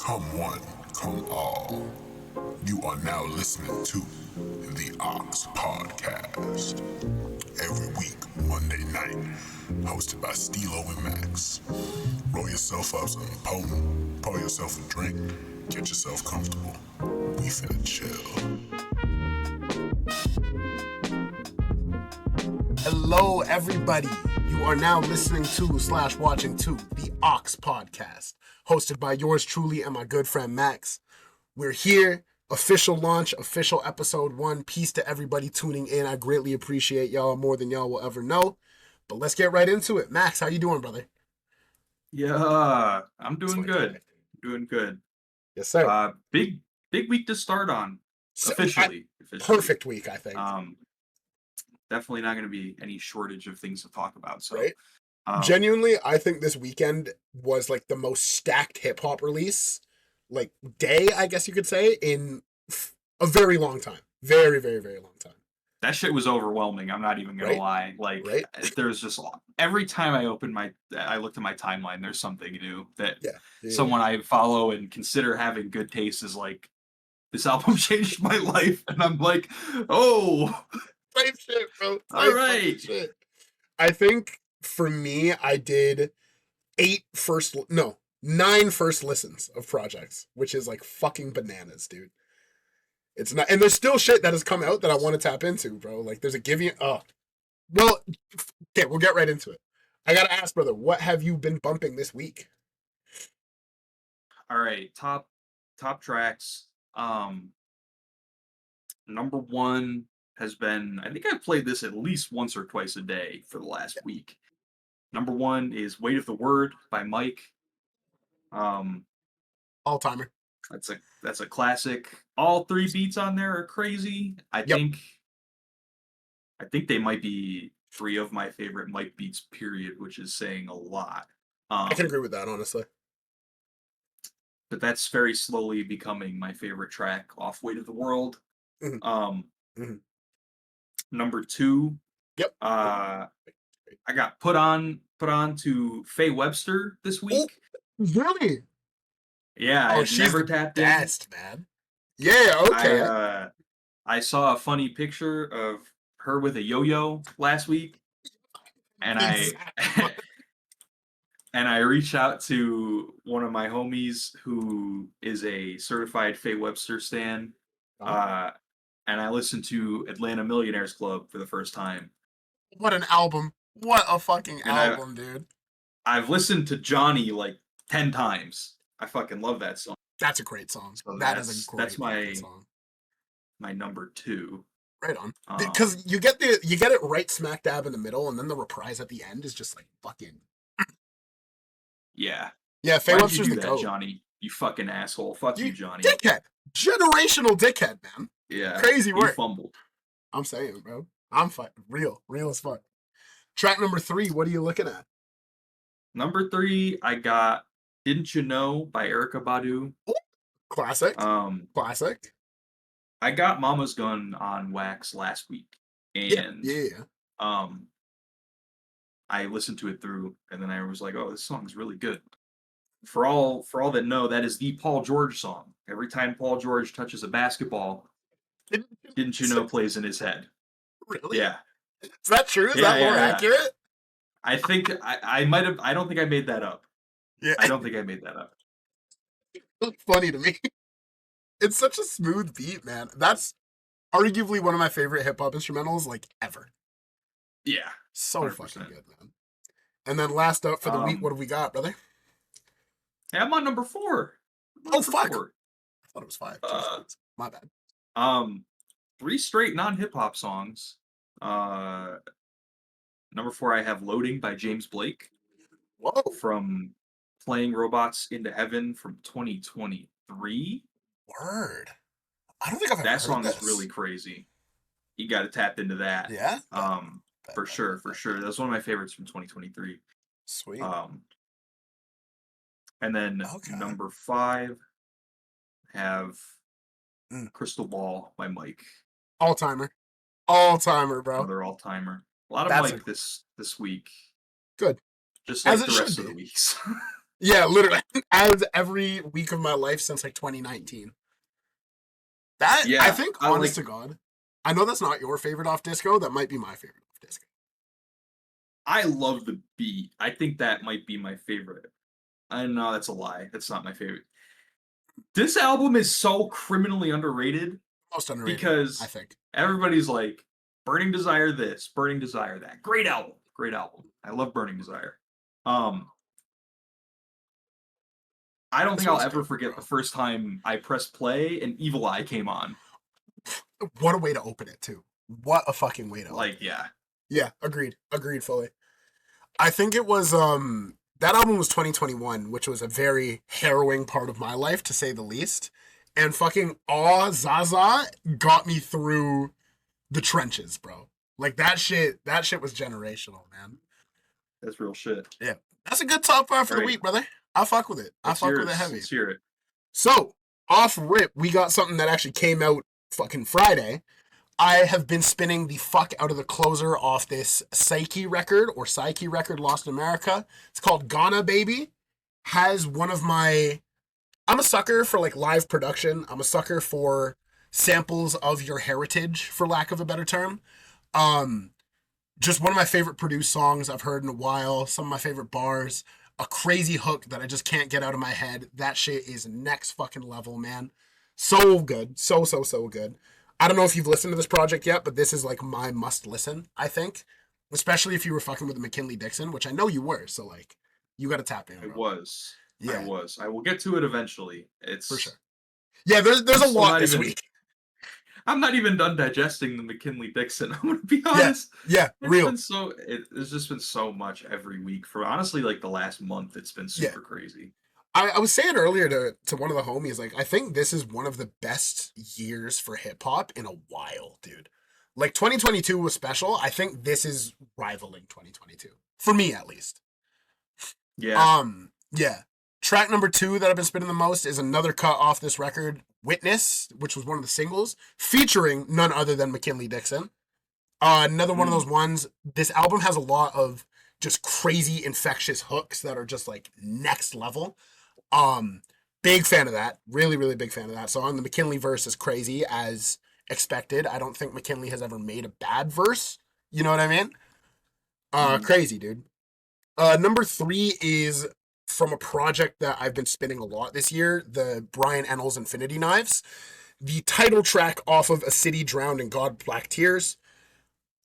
Come one, come all. You are now listening to the Aux Podcast. Every week, Monday night, hosted by Steelo and Max. Roll yourself up some potent, pour yourself a drink, get yourself comfortable. We finna chill. Hello, everybody. You are now listening to / watching to the Aux Podcast, hosted by yours truly and my good friend Max. We're here, official launch, official episode 1. Peace to everybody tuning in. I greatly appreciate y'all more than y'all will ever know. But let's get right into it. Max, how you doing, brother? Yeah, I'm doing good. Doing good. Yes, sir. Big week to start on. Officially. Perfect week, I think. Definitely not going to be any shortage of things to talk about. So, right? Genuinely, I think this weekend was like the most stacked hip hop release, like day, I guess you could say, in a very long time. Very, very, very long time. That shit was overwhelming. I'm not even gonna lie. Like, there's just every time I looked at my timeline, there's something new that someone I follow and consider having good taste is like, this album changed my life, and I'm like, oh, type shit, bro. All right. Shit. I think for me, I did 9 first listens of projects, which is like fucking bananas, dude. It's not, and there's still shit that has come out that I want to tap into, bro. Like there's a well, okay, we'll get right into it. I gotta ask, brother, what have you been bumping this week? All right, top tracks. Number one has been, I think I've played this at least once or twice a day for the last week. Number one is Weight of the Word by Mike. All-timer. That's a classic. All 3 beats on there are crazy. I think they might be 3 of my favorite Mike beats, period, which is saying a lot. I can agree with that, honestly. But that's very slowly becoming my favorite track off Weight of the World. Mm-hmm. Number 2. Yep. I got put on to Faye Webster this week. Oh, really? Yeah, I've never tapped in. Best, man. Yeah, okay. I saw a funny picture of her with a yo-yo last week, and I reached out to one of my homies who is a certified Faye Webster stan, and I listened to Atlanta Millionaires Club for the first time. What an album. What a fucking album, dude. I've listened to Johnny like 10 times. I fucking love that song. That's a great song. So that's my song. My number 2. Right on. Because you get it right smack dab in the middle, and then the reprise at the end is just like fucking. Yeah. Yeah, Faye Webster's the GOAT. Johnny, you fucking asshole. Fuck you, Johnny. Dickhead. Generational dickhead, man. Yeah. Crazy work. You fumbled. I'm saying, bro. I'm fucking real as fuck. Track number 3, what are you looking at? Number 3, I got Didn't You Know by Erykah Badu. Classic. Classic. I got Mama's Gun on wax last week. And I listened to it through, and then I was like, oh, this song's really good. For all that know, that is the Paul George song. Every time Paul George touches a basketball, Didn't You Know plays in his head. Really? Yeah. Is that true? Is that more accurate? I think I might have. I don't think I made that up. Yeah. I don't think I made that up. It's funny to me. It's such a smooth beat, man. That's arguably one of my favorite hip hop instrumentals, like, ever. Yeah. So 100%. fucking good, man. And then last up for the week, what do we got, brother? Hey, I'm on number 4. Oh, fuck. 4. I thought it was 5. My bad. 3 straight non-hip hop songs. Number 4, I have Loading by James Blake. Whoa. From Playing Robots into Heaven from 2023. Word. I don't think I've ever heard that song this. Is really crazy. You got to tap into that. Yeah. For sure. That's one of my favorites from 2023. Sweet. And then number 5 have Crystal Ball by Mike. All-timer, bro. Another all-timer. A lot of Mike this week. Good. Just like the rest of the weeks. Yeah, literally. As every week of my life since like 2019. That, Yeah, I think, honest to God, I know that's not your favorite off disco. That might be my favorite off disco. I love the beat. I think that might be my favorite. I know that's a lie. That's not my favorite. This album is so criminally underrated. Most underrated, because I think. Everybody's like, Burning Desire this, Burning Desire that. Great album. Great album. I love Burning Desire. I don't think I'll ever forget the first time I pressed play and Evil Eye came on. What a way to open it, too. What a fucking way to open it. Yeah. Yeah, agreed. Agreed fully. I think it was, that album was 2021, which was a very harrowing part of my life, to say the least. And fucking Zaza got me through the trenches, bro. Like, that shit was generational, man. That's real shit. Yeah. That's a good top 5 for the week, brother. I'll fuck with it. I'll fuck with it heavy. Let's hear it. So, off rip, we got something that actually came out fucking Friday. I have been spinning the fuck out of the closer off this Psyche record, Lost in America. It's called Ghana Baby. Has one of my... I'm a sucker for like live production. I'm a sucker for samples of your heritage, for lack of a better term. Just one of my favorite produced songs I've heard in a while. Some of my favorite bars. A crazy hook that I just can't get out of my head. That shit is next fucking level, man. So good. So good. I don't know if you've listened to this project yet, but this is like my must listen, I think. Especially if you were fucking with the McKinley Dixon, which I know you were. So like, you got to tap in. I was. I will get to it eventually. It's for sure. Yeah, there's a lot this week. I'm not even done digesting the McKinley Dixon. I'm gonna be honest. Yeah, real. There's just been so much every week for honestly like the last month. It's been super crazy. I was saying earlier to one of the homies, like, I think this is one of the best years for hip hop in a while, dude. Like 2022 was special. I think this is rivaling 2022 for me, at least. Yeah. Yeah. Track number 2 that I've been spinning the most is another cut off this record, Witness, which was one of the singles, featuring none other than McKinley Dixon. Another one of those ones. This album has a lot of just crazy infectious hooks that are just like next level. Big fan of that. Really, really big fan of that song. The McKinley verse is crazy as expected. I don't think McKinley has ever made a bad verse. You know what I mean? Crazy, dude. Number 3 is from a project that I've been spinning a lot this year, the Brian Ennals Infinity Knives. The title track off of A City Drowned in God Black Tears.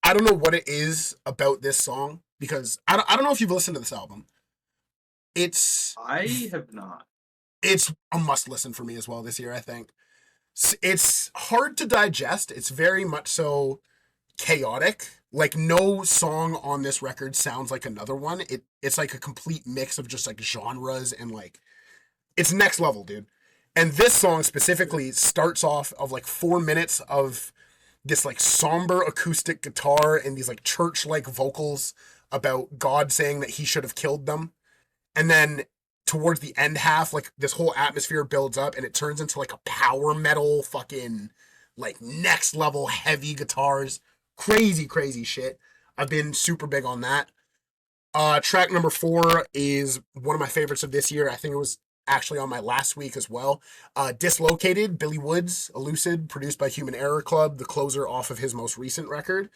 I don't know what it is about this song, because I don't know if you've listened to this album. I have not. It's a must listen for me as well this year, I think. It's hard to digest. It's very much so chaotic. Like, no song on this record sounds like another one. It's like a complete mix of just like genres, and like, it's next level, dude. And this song specifically starts off of like 4 minutes of this like somber acoustic guitar and these like church-like vocals about God saying that he should have killed them. And then towards the end half, like, this whole atmosphere builds up and it turns into like a power metal fucking like next level heavy guitars. Crazy shit. I've been super big on that. Track number 4 is one of my favorites of this year. I think it was actually on my last week as well. Dislocated, Billy Woods, Elucid, produced by Human Error Club, the closer off of his most recent record.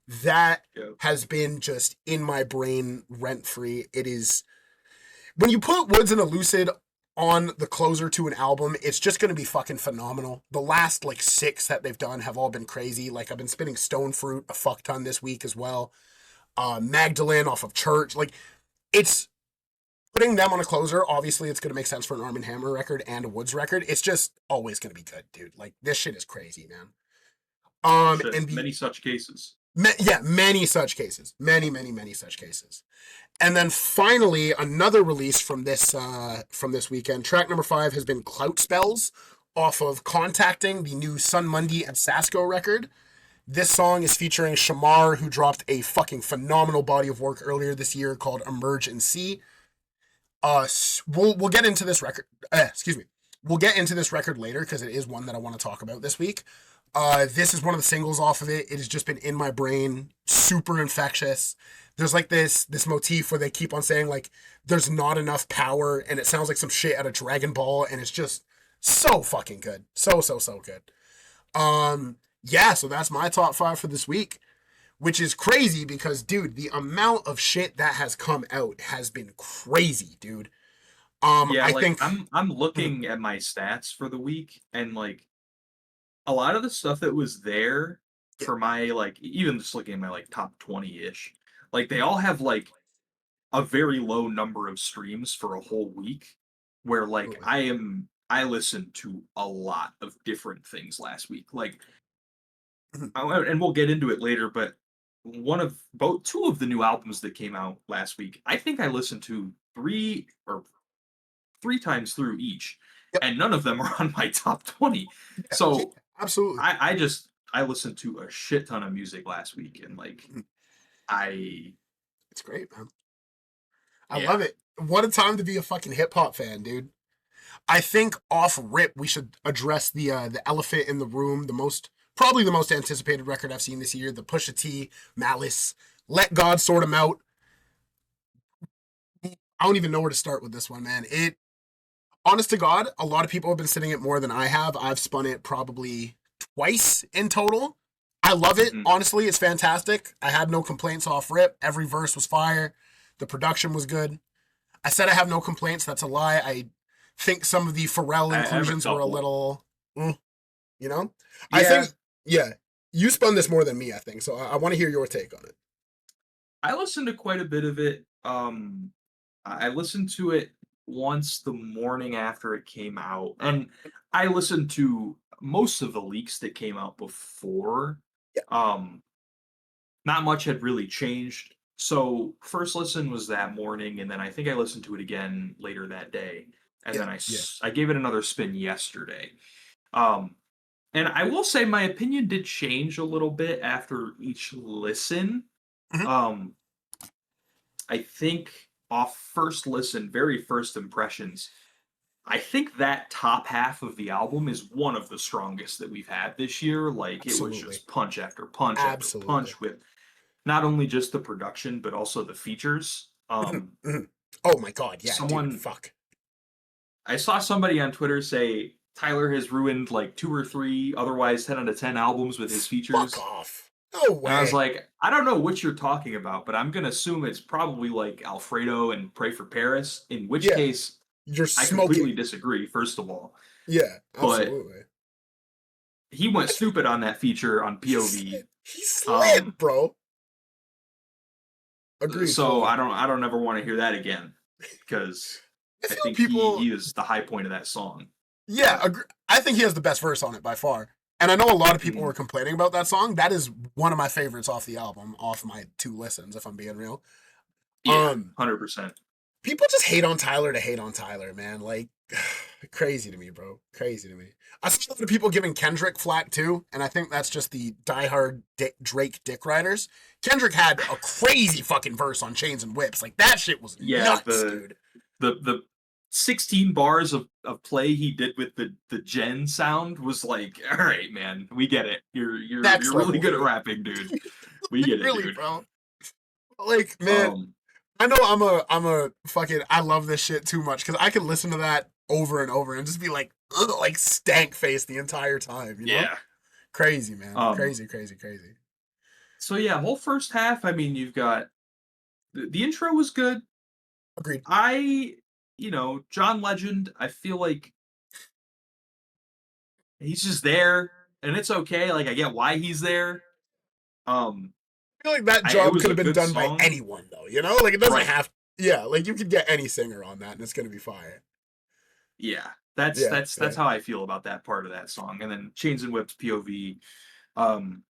That has been just in my brain rent-free. It is... When you put Woods and Elucid on the closer to an album, it's just going to be fucking phenomenal. The last like 6 that they've done have all been crazy. Like, I've been spinning Stone Fruit a fuck ton this week as well. Magdalene off of Church. Like, it's putting them on a closer. Obviously, it's going to make sense for an Arm & Hammer record and a Woods record. It's just always going to be good, dude. Like, this shit is crazy, man. And many such cases. Many such cases. Many such cases. And then finally, another release from this weekend. Track number 5 has been Clout Spells off of Contacting, the new Sun Mundi and Sasko record. This song is featuring Shamar, who dropped a fucking phenomenal body of work earlier this year called Emerge and See. We'll get into this record. We'll get into this record later because it is one that I want to talk about this week. This is one of the singles off of it. It has just been in my brain, super infectious. there's like this motif where they keep on saying like there's not enough power, and it sounds like some shit out of Dragon Ball, and it's just so fucking good. So good. Yeah, so that's my top 5 for this week, which is crazy because, dude, the amount of shit that has come out has been crazy, dude. Yeah, I like think I'm looking at my stats for the week, and like a lot of the stuff that was there for my, like, even just looking at my like top 20-ish, like they all have like a very low number of streams for a whole week, where like I listened to a lot of different things last week. Like, and we'll get into it later, but two of the new albums that came out last week, I think I listened to three times through each, Yep. and none of them are on my top 20. Yeah, So absolutely, I listened to a shit ton of music last week, and like it's great, man. I love it. What a time to be a fucking hip hop fan, dude. I think off rip we should address the elephant in the room, probably the most anticipated record I've seen this year, the Pusha T, Malice, Let God Sort 'Em Out. I don't even know where to start with this one, man. Honest to God, a lot of people have been sitting it more than I have. I've spun it probably twice in total. I love it. Honestly, it's fantastic. I had no complaints off rip. Every verse was fire. The production was good. I said I have no complaints. That's a lie. I think some of the Pharrell inclusions were a little, you know? Yeah. I think, you spun this more than me, I think. So I want to hear your take on it. I listened to quite a bit of it. I listened to it once the morning after it came out, and I listened to most of the leaks that came out before. Not much had really changed. So first listen was that morning, and then I think I listened to it again later that day, and then I gave it another spin yesterday. And I will say my opinion did change a little bit after each listen. I think off first listen, very first impressions, I think that top half of the album is one of the strongest that we've had this year. Like, Absolutely. It was just punch after punch after punch with not only just the production, but also the features. Oh my God, yeah, dude, fuck. I saw somebody on Twitter say Tyler has ruined like 2 or 3 otherwise 10 out of 10 albums with his features. Fuck off. No way. And I was like, I don't know what you're talking about, but I'm going to assume it's probably like Alfredo and Pray for Paris, in which case I completely disagree, first of all. Yeah, absolutely. But he went stupid on that feature on POV. He slid, bro. Agreed. So I don't ever want to hear that again, because I think he is the high point of that song. Yeah, I think he has the best verse on it by far. And I know a lot of people were complaining about that song. That is one of my favorites off the album, off my 2 listens, if I'm being real. Yeah, 100%. People just hate on Tyler to hate on Tyler, man. Like, crazy to me, bro. Crazy to me. I see a lot of people giving Kendrick flack too, and I think that's just the diehard Drake dick riders. Kendrick had a crazy fucking verse on Chains and Whips. Like, that shit was nuts, dude. The 16 bars of play he did with the Gen sound was like, all right, man, we get it. You're really good at rapping, dude. We get it, dude. Bro. Like, man, I know I'm a fucking, I love this shit too much, because I can listen to that over and over and just be like, ugh, like stank face the entire time. You know? Crazy, man. Crazy. So yeah, whole first half, I mean, you've got the intro was good. Agreed. John Legend, I feel like he's just there, and it's okay. Like, I get why he's there. I feel like that job could have been done by anyone, though. You know, like, it doesn't have. Yeah, like, you could get any singer on that, and it's gonna be fire. Yeah, that's how I feel about that part of that song. And then Chains and Whips POV, and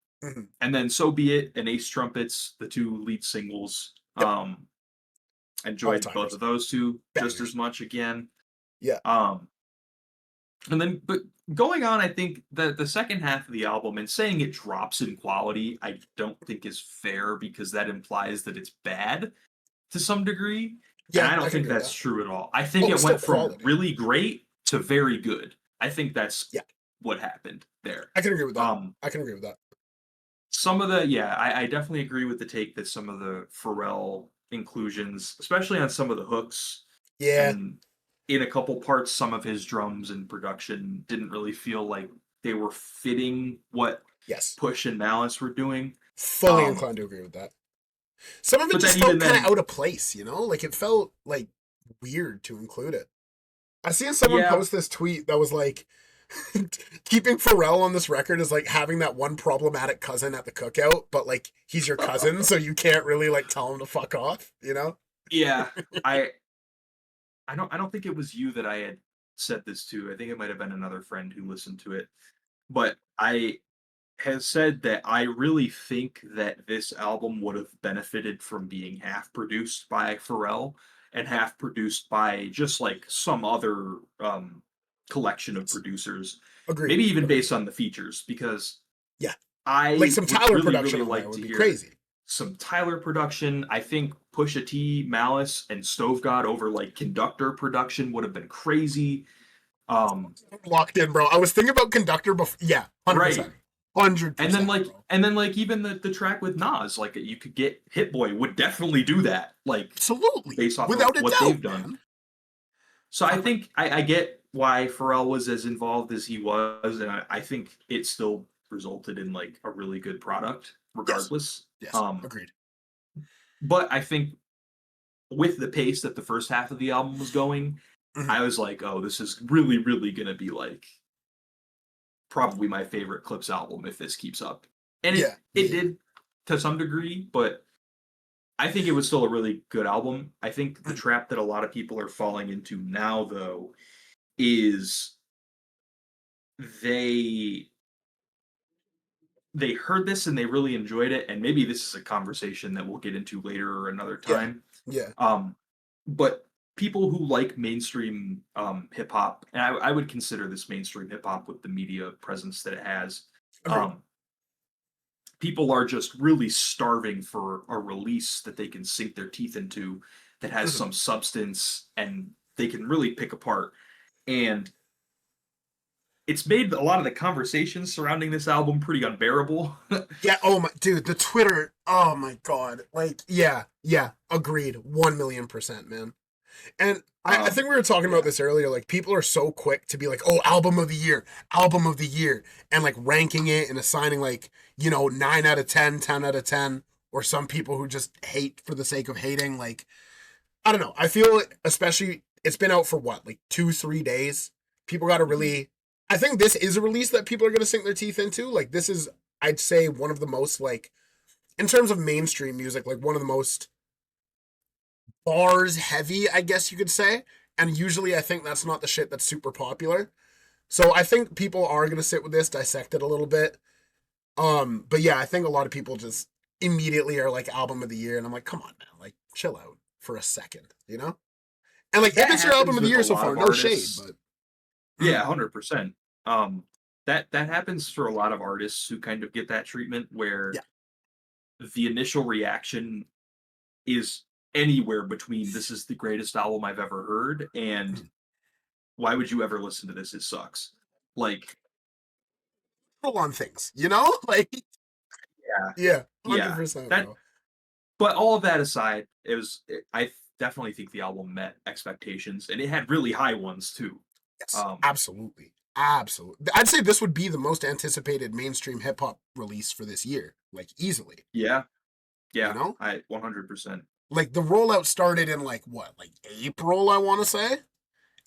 then So Be It and Ace Trumpets, the 2 lead singles. Enjoyed both of those 2 just as much again. Yeah. And then, but going on, I think the second half of the album, and saying it drops in quality, I don't think is fair, because that implies that it's bad to some degree. Yeah, and I don't think that's true at all. I think it went from really great to very good. I think that's what happened there. I can agree with that. Some of the, yeah, I definitely agree with the take that some of the Pharrell inclusions, especially on some of the hooks, Yeah. and in a couple parts, some of his drums and production didn't really feel like they were fitting what Yes. Push and Malice were doing. Fully inclined to agree with that. Some of it just felt kind of out of place, you know? Like, it felt, like, weird to include it. I seen someone post this tweet that was like, keeping Pharrell on this record is like having that one problematic cousin at the cookout, but like he's your cousin, so you can't really like tell him to fuck off, you know? Yeah, I don't think it was you that I had said this to. I think it might have been another friend who listened to it. But I has said that I really think that this album would have benefited from being half produced by Pharrell and half produced by just like some other collection of producers. Agreed. Maybe even based on the features, because I like some Tyler really, production really like to hear crazy. Some Tyler production. I think Pusha T, Malice, and Stove God over like Conductor production would have been crazy. Locked in, bro. I was thinking about Conductor before. Yeah, 100%. Right. 100%. And then like even the track with Nas, like you could get Hit Boy would definitely do that. Like absolutely, based off without of what doubt, they've done. Man. So I think I get why Pharrell was as involved as he was, and I think it still resulted in like a really good product, regardless. Yes. Agreed. But I think with the pace that the first half of the album was going, I was like, oh, this is really, really gonna be like probably my favorite Clips album if this keeps up. And it did to some degree, but I think it was still a really good album. I think the trap that a lot of people are falling into now, though, is they heard this and they really enjoyed it, and maybe this is a conversation that we'll get into later or another time. But people who like mainstream hip hop, and I would consider this mainstream hip hop with the media presence that it has. People are just really starving for a release that they can sink their teeth into, that has some substance and they can really pick apart. And it's made a lot of the conversations surrounding this album pretty unbearable. Yeah. Oh my, dude, the Twitter. Oh my God. Like, yeah. Agreed. 1,000,000%, man. And I think we were talking about this earlier. Like, people are so quick to be like, oh, album of the year, and like ranking it and assigning like, 9 out of 10, 10 out of 10, or some people who just hate for the sake of hating. Like, I don't know. I feel especially it's been out for what, like 2-3 days. People got to really. I think this is a release that people are going to sink their teeth into. Like, this is, I'd say, one of the most, like, in terms of mainstream music, like one of the most bars heavy, I guess you could say. And usually I think that's not the shit that's super popular. So I think people are going to sit with this, dissect it a little bit. But yeah, I think a lot of people just immediately are like album of the year. And I'm like, come on, man, like chill out for a second, you know? And like, if it's your album of the year so far, no shade, but. Yeah, 100%. That happens for a lot of artists who kind of get that treatment where the initial reaction is anywhere between this is the greatest album I've ever heard and why would you ever listen to this? It sucks. Like, on things, you know? Like, yeah, 100%. Bro. But all of that aside, I definitely think the album met expectations, and it had really high ones too. Yes, absolutely. I'd say this would be the most anticipated mainstream hip hop release for this year, like easily. Yeah, you know? I 100%. Like, the rollout started in like April, I want to say.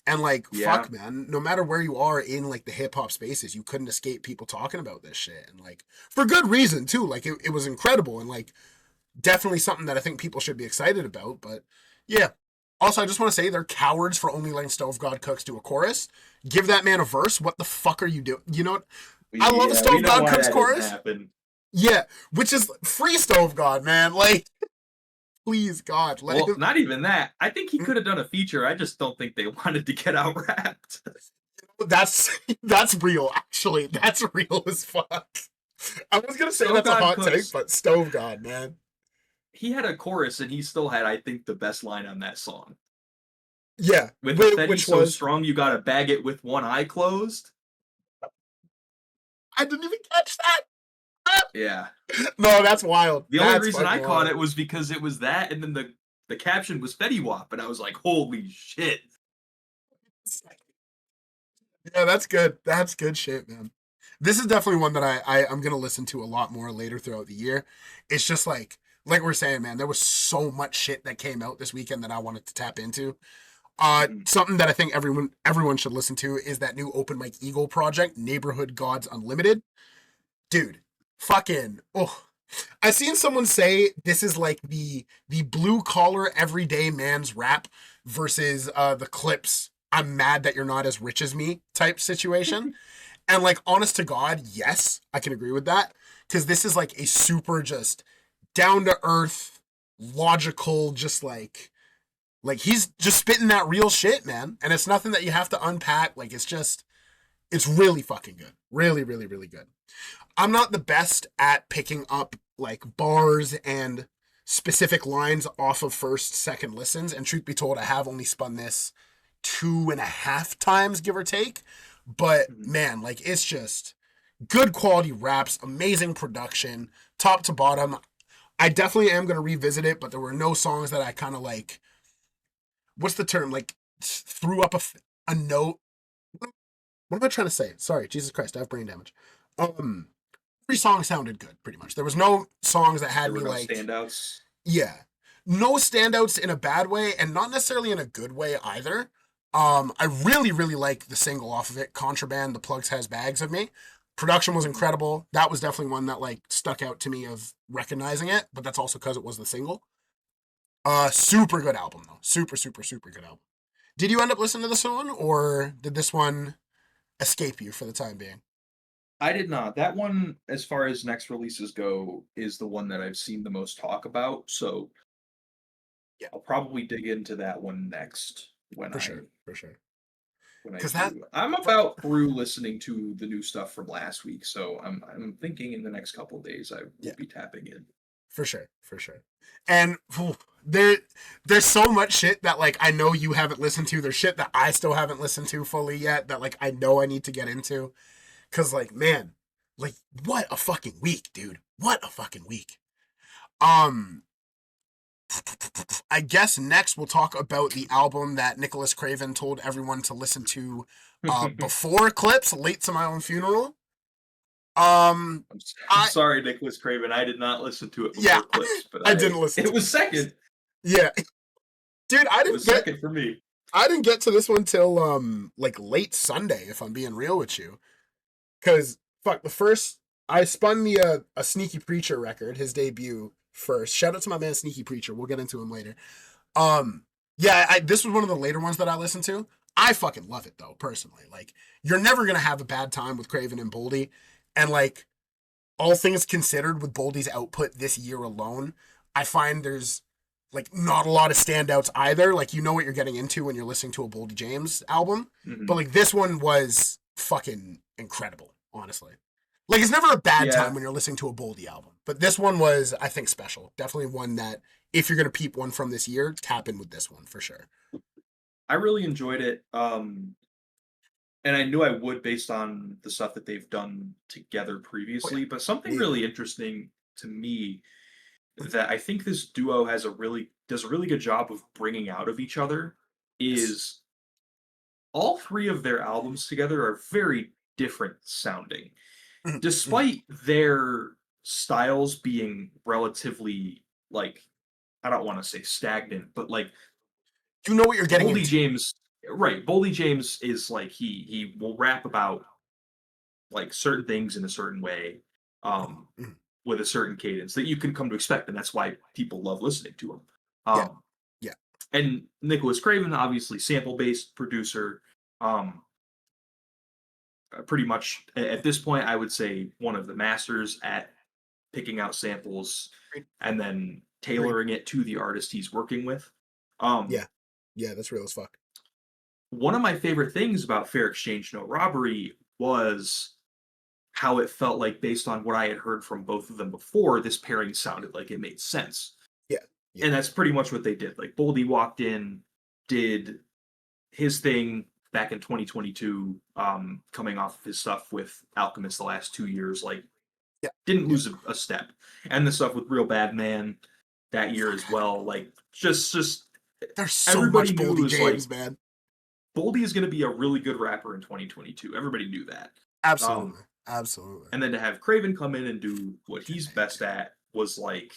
And like, fuck, man, no matter where you are in like the hip hop spaces, you couldn't escape people talking about this shit. And like, for good reason too. Like, it was incredible and like definitely something that I think people should be excited about. But yeah. Also, I just want to say they're cowards for only letting Stove God Cooks do a chorus. Give that man a verse. What the fuck are you doing? You know what? I love the Stove God Cooks chorus. Yeah, which is free Stove God, man. Like, please, God. Not even that. I think he could have done a feature. I just don't think they wanted to get out rapped. That's real, actually. That's real as fuck. I was going to say that's a hot take, but Stove God, man. He had a chorus and he still had, I think, the best line on that song. Yeah. With Fetty so strong, you gotta bag it with one eye closed. I didn't even catch that. Yeah. No, that's wild. The only reason I caught it was because it was that, and then the caption was Fetty Wap, and I was like, holy shit. Yeah, that's good. That's good shit, man. This is definitely one that I'm gonna listen to a lot more later throughout the year. It's just like we're saying, man, there was so much shit that came out this weekend that I wanted to tap into. Something that I think everyone should listen to is that new Open Mike Eagle project, Neighborhood Gods Unlimited. Dude, fucking I seen someone say this is like the blue collar everyday man's rap versus the Clips I'm mad that you're not as rich as me type situation. And like honest to God, yes, I can agree with that. Cause this is like a super just down to earth, logical, just like he's just spitting that real shit, man. And it's nothing that you have to unpack. Like it's really fucking good. Really, really, really good. I'm not the best at picking up like bars and specific lines off of first, second listens. And truth be told, I have only spun this 2.5 times, give or take. But man, like it's just good quality raps, amazing production, top to bottom. I definitely am going to revisit it, but there were no songs that I kind of like, what's the term? Like threw up a note. What am I trying to say? Sorry, Jesus Christ, I have brain damage. Every song sounded good, pretty much. There was no songs that had me like standouts. Yeah, no standouts in a bad way, and not necessarily in a good way either. I really, really like the single off of it, Contraband, The Plugs Has Bags of Me. Production was incredible. That was definitely one that like stuck out to me of recognizing it, but that's also because it was the single. Super good album though. Super, super, super good album. Did you end up listening to this one, or did this one escape you for the time being? I did not. That one, as far as next releases go, is the one that I've seen the most talk about. So yeah, I'll probably dig into that one next for sure. When I do. I'm about through listening to the new stuff from last week, so I'm thinking in the next couple of days I will be tapping in. For sure. And there's so much shit that like I know you haven't listened to. There's shit that I still haven't listened to fully yet that like I know I need to get into. Cause like, man, like what a fucking week, dude. What a fucking week. I guess next we'll talk about the album that Nicholas Craven told everyone to listen to before Clips, Late to My Own Funeral. I'm sorry, Nicholas Craven. I did not listen to it before Clips, but I didn't listen. It was second. Yeah, dude, it was second for me. I didn't get to this one till like late Sunday, if I'm being real with you. Cause fuck, the first I spun the a Sneaky Preacher record, his debut first. Shout out to my man Sneaky Preacher. We'll get into him later. This was one of the later ones that I listened to. I fucking love it though, personally. Like, you're never gonna have a bad time with Craven and Boldy. And like, all things considered, with Boldy's output this year alone, I find there's like not a lot of standouts either. Like, you know what you're getting into when you're listening to a Boldy James album. But like, this one was fucking incredible, honestly. Like, it's never a bad time when you're listening to a Boldy album. But this one was, I think, special. Definitely one that, if you're going to peep one from this year, tap in with this one for sure. I really enjoyed it. And I knew I would based on the stuff that they've done together previously. But something really interesting to me that I think this duo does a really good job of bringing out of each other is all three of their albums together are very different sounding. Despite their styles being relatively, like, I don't want to say stagnant, but like, you know what you're getting into. James, right? Boldy James is like he will rap about like certain things in a certain way, with a certain cadence that you can come to expect, and that's why people love listening to him. And Nicholas Craven, obviously sample-based producer. Pretty much at this point, I would say one of the masters at picking out samples and then tailoring it to the artist he's working with. That's real as fuck. One of my favorite things about Fair Exchange No Robbery was how it felt like, based on what I had heard from both of them before, this pairing sounded like it made sense. And that's pretty much what they did. Like, Boldy walked in, did his thing back in 2022, coming off of his stuff with Alchemist the last 2 years. Like, Didn't lose a step. And the stuff with Real Bad Man that year as well. Like, just there's so everybody much Boldy knew James, like, man. Boldy is going to be a really good rapper in 2022. Everybody knew that. Absolutely. Absolutely. And then to have Craven come in and do what he's best at was like,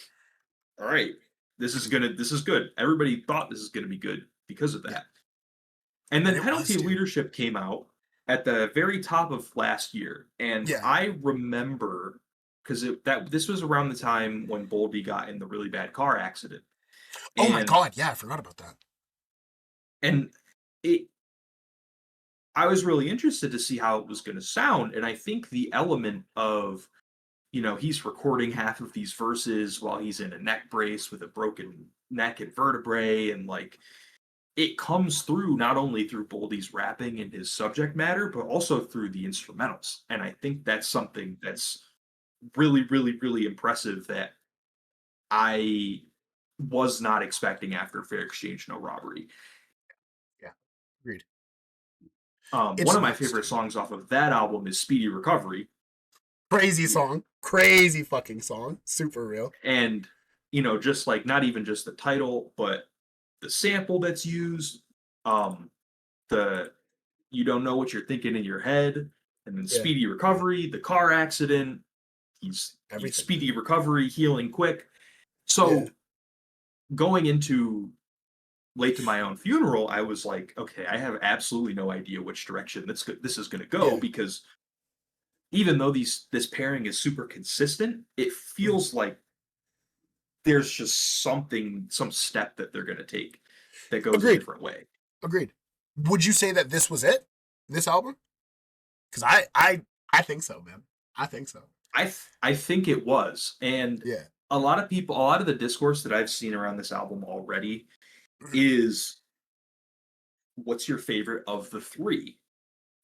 all right, this is good. Everybody thought this is gonna be good because of that. Yeah. And then Penalty of Leadership came out at the very top of last year. And I remember because this was around the time when Boldy got in the really bad car accident. Oh my god, yeah, I forgot about that. And I was really interested to see how it was gonna sound. And I think the element of, he's recording half of these verses while he's in a neck brace with a broken neck and vertebrae, and like it comes through not only through Boldy's rapping and his subject matter, but also through the instrumentals. And I think that's something that's really, really, really impressive that I was not expecting after Fair Exchange, No Robbery. Yeah, agreed. One of my favorite songs off of that album is Speedy Recovery. Crazy song. Crazy fucking song. Super real. And, just like not even just the title, but the sample that's used, the you don't know what you're thinking in your head, and then Speedy Recovery, the car accident, he's Speedy Recovery, healing quick. So going into Late to My Own Funeral, I was like, okay, I have absolutely no idea which direction this is going to go, because even though this pairing is super consistent, it feels like there's just some step that they're going to take that goes a different way. Agreed. Would you say that this was it? This album? Because I think so, man. I think so. I think it was. And a lot of the discourse that I've seen around this album already is, what's your favorite of the three?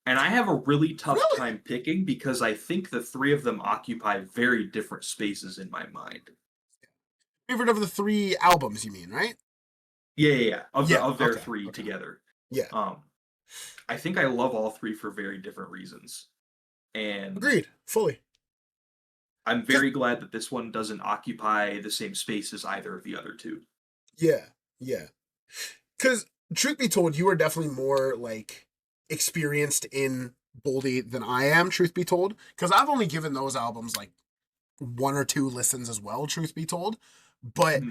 And I have a really tough time picking, because I think the three of them occupy very different spaces in my mind. Favorite of the three albums, you mean, right? Yeah. Of their three together. Yeah. I think I love all three for very different reasons. And agreed, fully. I'm very glad that this one doesn't occupy the same space as either of the other two. Yeah. Because, truth be told, you are definitely more, like, experienced in Boldy than I am, truth be told. Because I've only given those albums, like, 1 or 2 listens as well, truth be told. But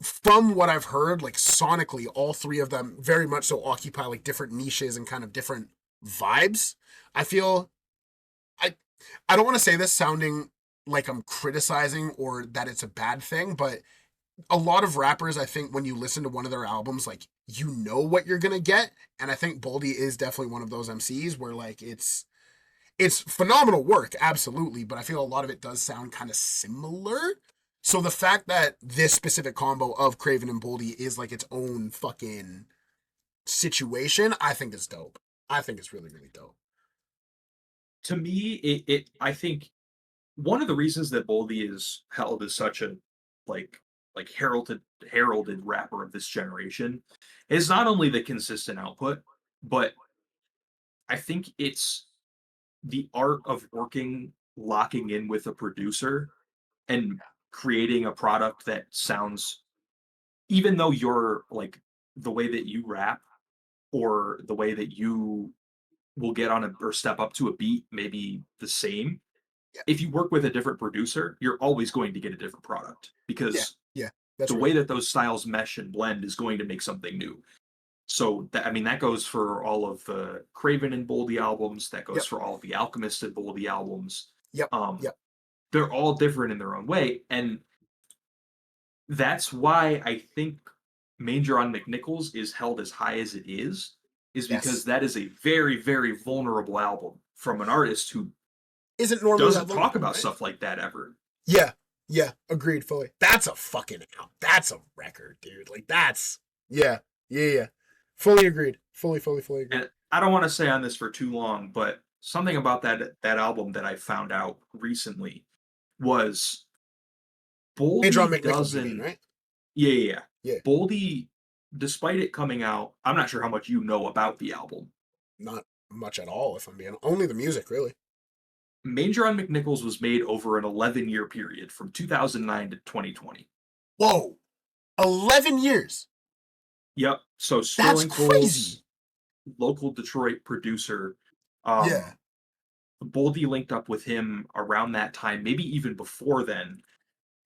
from what I've heard, like, sonically, all three of them very much so occupy, like, different niches and kind of different vibes. I feel... I don't want to say this sounding like I'm criticizing or that it's a bad thing, but a lot of rappers, I think, when you listen to one of their albums, like, you know what you're gonna get. And I think Boldy is definitely one of those MCs where, like, it's phenomenal work, absolutely, but I feel a lot of it does sound kind of similar. So the fact that this specific combo of Craven and Boldy is like its own fucking situation, I think is dope. I think it's really, really dope. To me, I think one of the reasons that Boldy is held as such a like heralded rapper of this generation is not only the consistent output, but I think it's the art of locking in with a producer and creating a product that sounds, even though you're like the way that you rap or the way that you will get on or step up to a beat may be the same. If you work with a different producer, you're always going to get a different product, because the way that those styles mesh and blend is going to make something new. So that goes for all of the Craven and Boldy albums. That goes for all of the Alchemist and Boldy albums. They're all different in their own way, and that's why I think Manger on McNichols is held as high as it is because that is a very, very vulnerable album from an artist who isn't normally doesn't talk about stuff like that ever. Yeah, agreed fully. That's a record, dude. Like, that's yeah. Fully agreed. Fully agreed. And I don't want to say on this for too long, but something about that album that I found out recently was Boldy doesn't, right? Yeah. Boldy, despite it coming out, I'm not sure how much you know about the album. Not much at all, if I'm being only the music, really. Major on McNichols was made over an 11-year period from 2009 to 2020. Whoa. 11 years. Yep. So That's Sterling crazy. Toll's local Detroit producer, Yeah. Boldy linked up with him around that time, maybe even before then,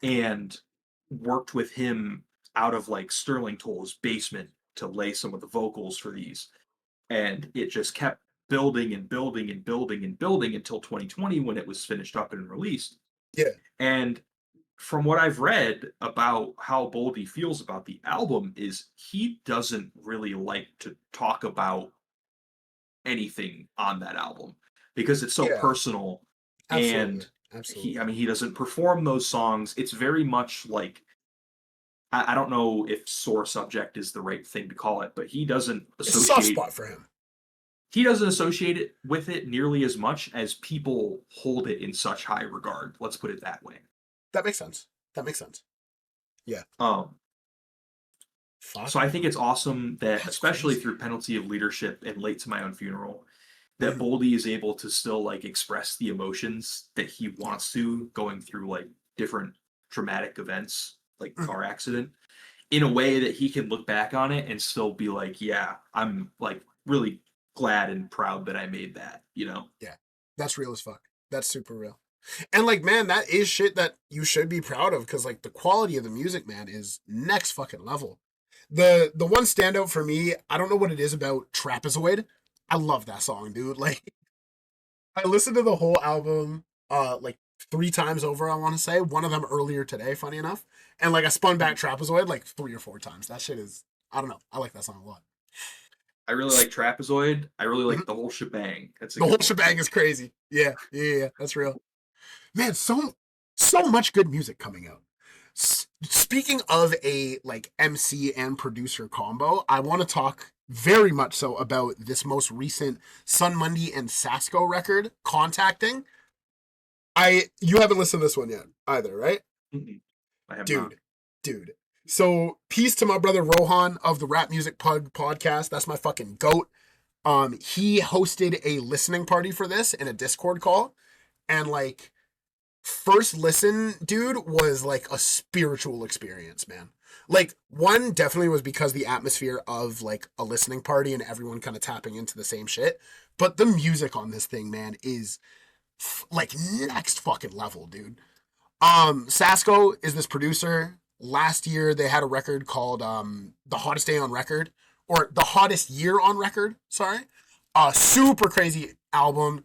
and worked with him out of like Sterling Toll's basement to lay some of the vocals for these. And it just kept building and building and building and building until 2020 when it was finished up and released. Yeah. And from what I've read about how Boldy feels about the album is he doesn't really like to talk about anything on that album because it's so personal. Absolutely. And he doesn't perform those songs. It's very much like, I don't know if sore subject is the right thing to call it, but he doesn't associate. It's a soft spot for him. He doesn't associate it with it nearly as much as people hold it in such high regard. Let's put it that way. That makes sense. Yeah. So I think it's awesome that, especially through Penalty of Leadership and Late to My Own Funeral, that Boldy is able to still like express the emotions that he wants to going through like different traumatic events, like car accident, in a way that he can look back on it and still be like, yeah, I'm like really glad and proud that I made that, you know? Yeah. That's real as fuck. That's super real. And like, man, that is shit that you should be proud of because like the quality of the music, man, is next fucking level. The one standout for me, I don't know what it is about Trapezoid. I love that song, dude. Like, I listened to the whole album like 3 times over, I want to say. One of them earlier today, funny enough. And like I spun back Trapezoid like 3 or 4 times. That shit is, I don't know. I like that song a lot. I really like Trapezoid. I really like the whole shebang. That's the whole shebang is crazy. Yeah. That's real. Man, so much good music coming out. Speaking of a like MC and producer combo, I want to talk very much so about this most recent Sun Mundy and Sasko record, Contacting. You haven't listened to this one yet either, right? Mm-hmm. I have dude. So peace to my brother Rohan of the Rap Music Podcast. That's my fucking goat. He hosted a listening party for this in a Discord call, and like first listen, dude, was like a spiritual experience, man. Like, one definitely was because the atmosphere of like a listening party and everyone kind of tapping into the same shit. But the music on this thing, man, is like next fucking level, dude. Sasko is this producer. Last year they had a record called The Hottest Day on Record, or The Hottest Year on Record, sorry. Super crazy album.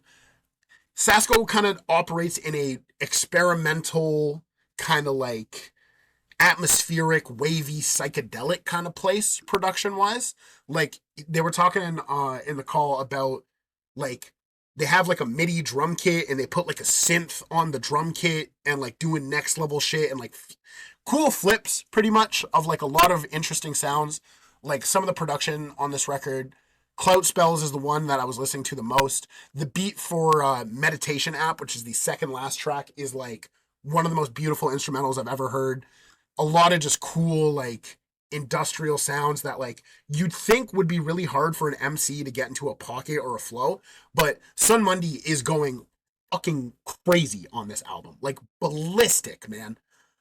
Sasko kind of operates in a experimental kind of like atmospheric, wavy, psychedelic kind of place production wise. Like they were talking in the call about like they have like a MIDI drum kit and they put like a synth on the drum kit and like doing next level shit and like cool flips pretty much of like a lot of interesting sounds. Like some of the production on this record, Clout Spells is the one that I was listening to the most. The beat for Meditation App, which is the second last track, is like one of the most beautiful instrumentals I've ever heard. A lot of just cool, like, industrial sounds that, like, you'd think would be really hard for an MC to get into a pocket or a flow. But Sun Mundy is going fucking crazy on this album. Like, ballistic, man.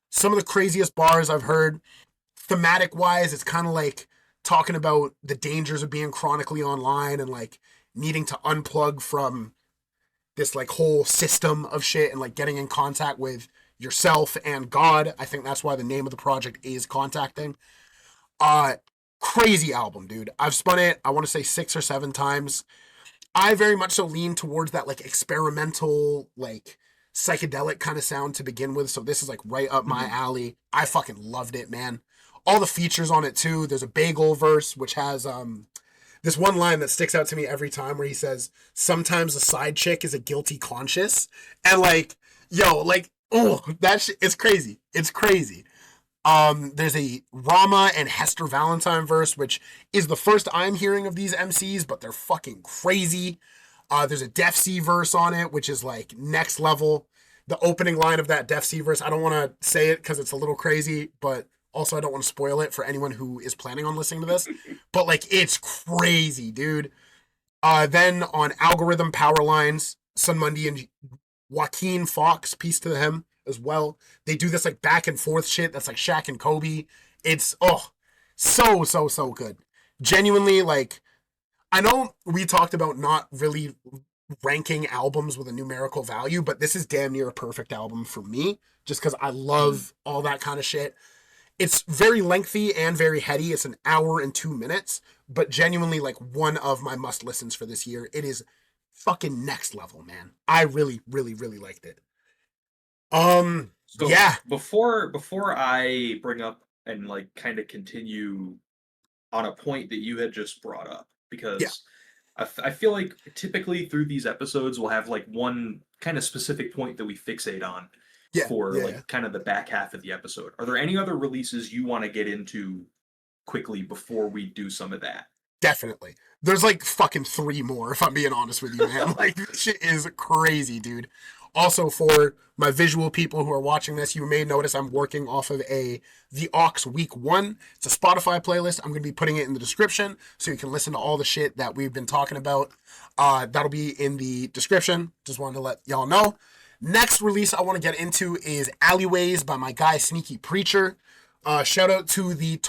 Some of the craziest bars I've heard. Thematic-wise, it's kind of like talking about the dangers of being chronically online and like needing to unplug from this like whole system of shit and like getting in contact with yourself and God. I think that's why the name of the project is Contacting. Crazy album, dude. I've spun it, I want to say 6 or 7 times. I very much so lean towards that like experimental, like psychedelic kind of sound to begin with. So this is like right up my alley. I fucking loved it, man. All the features on it too. There's a bagel verse which has this one line that sticks out to me every time where he says, "Sometimes a side chick is a guilty conscience," and like, yo, like, oh, that shit, it's crazy. It's crazy. There's a Rama and Hester Valentine verse, which is the first I'm hearing of these MCs, but they're fucking crazy. There's a Def C verse on it, which is like next level. The opening line of that Def C verse, I don't want to say it because it's a little crazy, but also, I don't want to spoil it for anyone who is planning on listening to this, but like, it's crazy, dude. Then on Algorithm Power Lines, Sun Mundy and Joaquin Fox, peace to him as well. They do this like back and forth shit that's like Shaq and Kobe. It's so good. Genuinely, like, I know we talked about not really ranking albums with a numerical value, but this is damn near a perfect album for me, just because I love all that kind of shit. It's very lengthy and very heady. It's an hour and 2 minutes, but genuinely like one of my must listens for this year. It is fucking next level, man. I really, really, really liked it. So yeah. Before I bring up and like kind of continue on a point that you had just brought up, because I feel like typically through these episodes we'll have like one kind of specific point that we fixate on kind of the back half of the episode. Are there any other releases you want to get into quickly before we do some of that? Definitely. There's like fucking 3 more, if I'm being honest with you, man. Like, this shit is crazy, dude. Also, for my visual people who are watching this, you may notice I'm working off of the Aux Week 1. It's a Spotify playlist. I'm going to be putting it in the description so you can listen to all the shit that we've been talking about. That'll be in the description. Just wanted to let y'all know. Next release I want to get into is Alleyways by my guy Sneaky Preacher. Shout out to the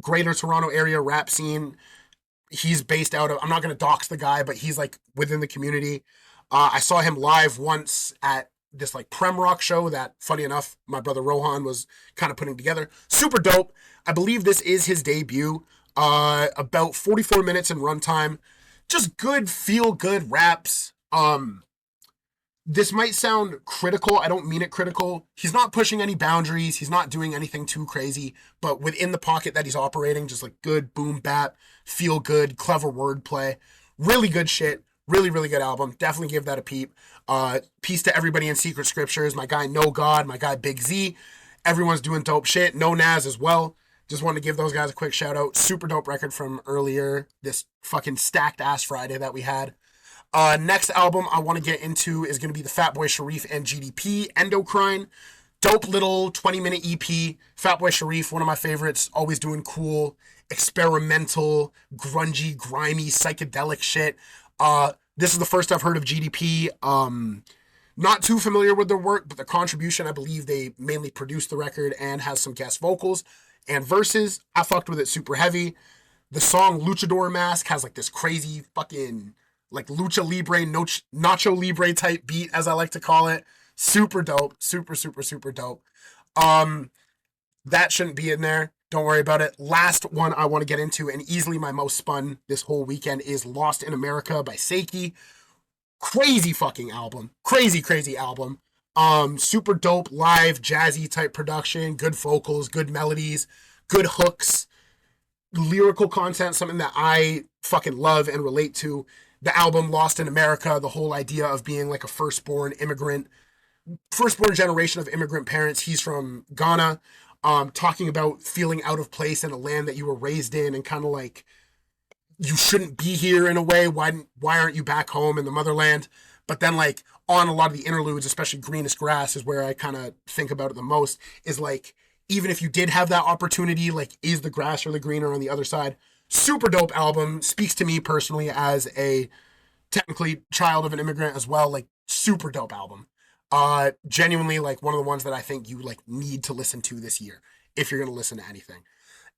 Greater Toronto area rap scene. He's based out of, I'm not going to dox the guy, but he's like within the community. I saw him live once at this like Prem Rock show that, funny enough, my brother Rohan was kind of putting together. Super dope. I believe this is his debut. About 44 minutes in runtime. Just good, feel-good raps. This might sound critical. I don't mean it critical. He's not pushing any boundaries. He's not doing anything too crazy. But within the pocket that he's operating, just like good boom bap, feel good, clever wordplay. Really good shit. Really, really good album. Definitely give that a peep. Peace to everybody in Secret Scriptures. My guy No God, my guy Big Z. Everyone's doing dope shit. No Naz as well. Just wanted to give those guys a quick shout out. Super dope record from earlier, this fucking stacked ass Friday that we had. Next album I want to get into is going to be the Fatboy Sharif and GDP, Endocrine. Dope little 20-minute EP. Fatboy Sharif, one of my favorites, always doing cool, experimental, grungy, grimy, psychedelic shit. This is the first I've heard of GDP. Not too familiar with their work, but the contribution, I believe they mainly produced the record and has some guest vocals and verses. I fucked with it super heavy. The song Luchador Mask has like this crazy fucking like Lucha Libre, Nacho Libre type beat, as I like to call it. Super dope. Super, super, super dope. That shouldn't be in there. Don't worry about it. Last one I want to get into, and easily my most spun this whole weekend, is Lost in America by Seiki. Crazy fucking album. Crazy, crazy album. Super dope, live, jazzy type production, good vocals, good melodies, good hooks, lyrical content, something that I fucking love and relate to. The album Lost in America, the whole idea of being like a firstborn generation of immigrant parents. He's from Ghana. Talking about feeling out of place in a land that you were raised in and kind of like, you shouldn't be here in a way. Why aren't you back home in the motherland? But then like on a lot of the interludes, especially Greenest Grass is where I kind of think about it the most, is like, even if you did have that opportunity, like, is the grass really greener on the other side? Super dope album. Speaks to me personally as a technically child of an immigrant as well. Like, super dope album. Genuinely like one of the ones that I think you like need to listen to this year if you're going to listen to anything.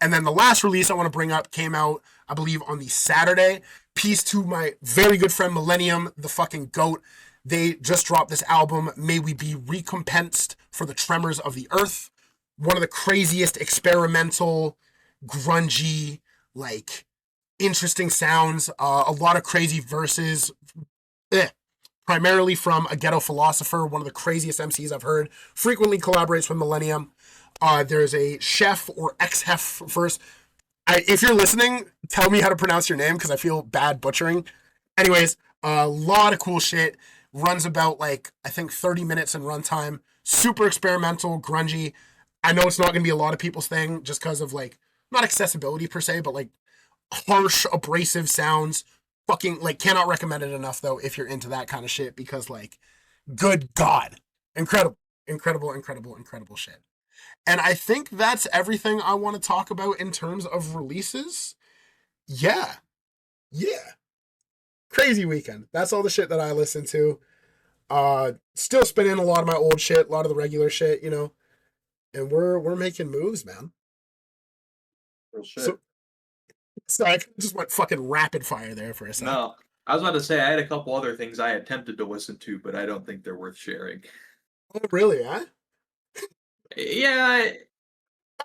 And then the last release I want to bring up came out, I believe, on the Saturday. Peace to my very good friend Millennium, the fucking GOAT. They just dropped this album, May We Be Recompensed for the Tremors of the Earth. One of the craziest experimental, grungy, like, interesting sounds. A lot of crazy verses. Primarily from a ghetto philosopher, one of the craziest MCs I've heard. Frequently collaborates with Millennium. There's a chef or ex-hef verse. If you're listening, tell me how to pronounce your name because I feel bad butchering. Anyways, a lot of cool shit. Runs about like, I think 30 minutes in runtime. Super experimental, grungy. I know it's not going to be a lot of people's thing just because of like, not accessibility per se, but like harsh, abrasive sounds. Fucking, like, cannot recommend it enough, though, if you're into that kind of shit, because, like, good God. Incredible, incredible, incredible, incredible shit. And I think that's everything I want to talk about in terms of releases. Yeah. Crazy weekend. That's all the shit that I listened to. Still spinning a lot of my old shit, a lot of the regular shit, you know. And we're making moves, man. Real shit. So I just went fucking rapid fire there for a second. No, I was about to say I had a couple other things I attempted to listen to, but I don't think they're worth sharing. Oh, really, huh? Yeah,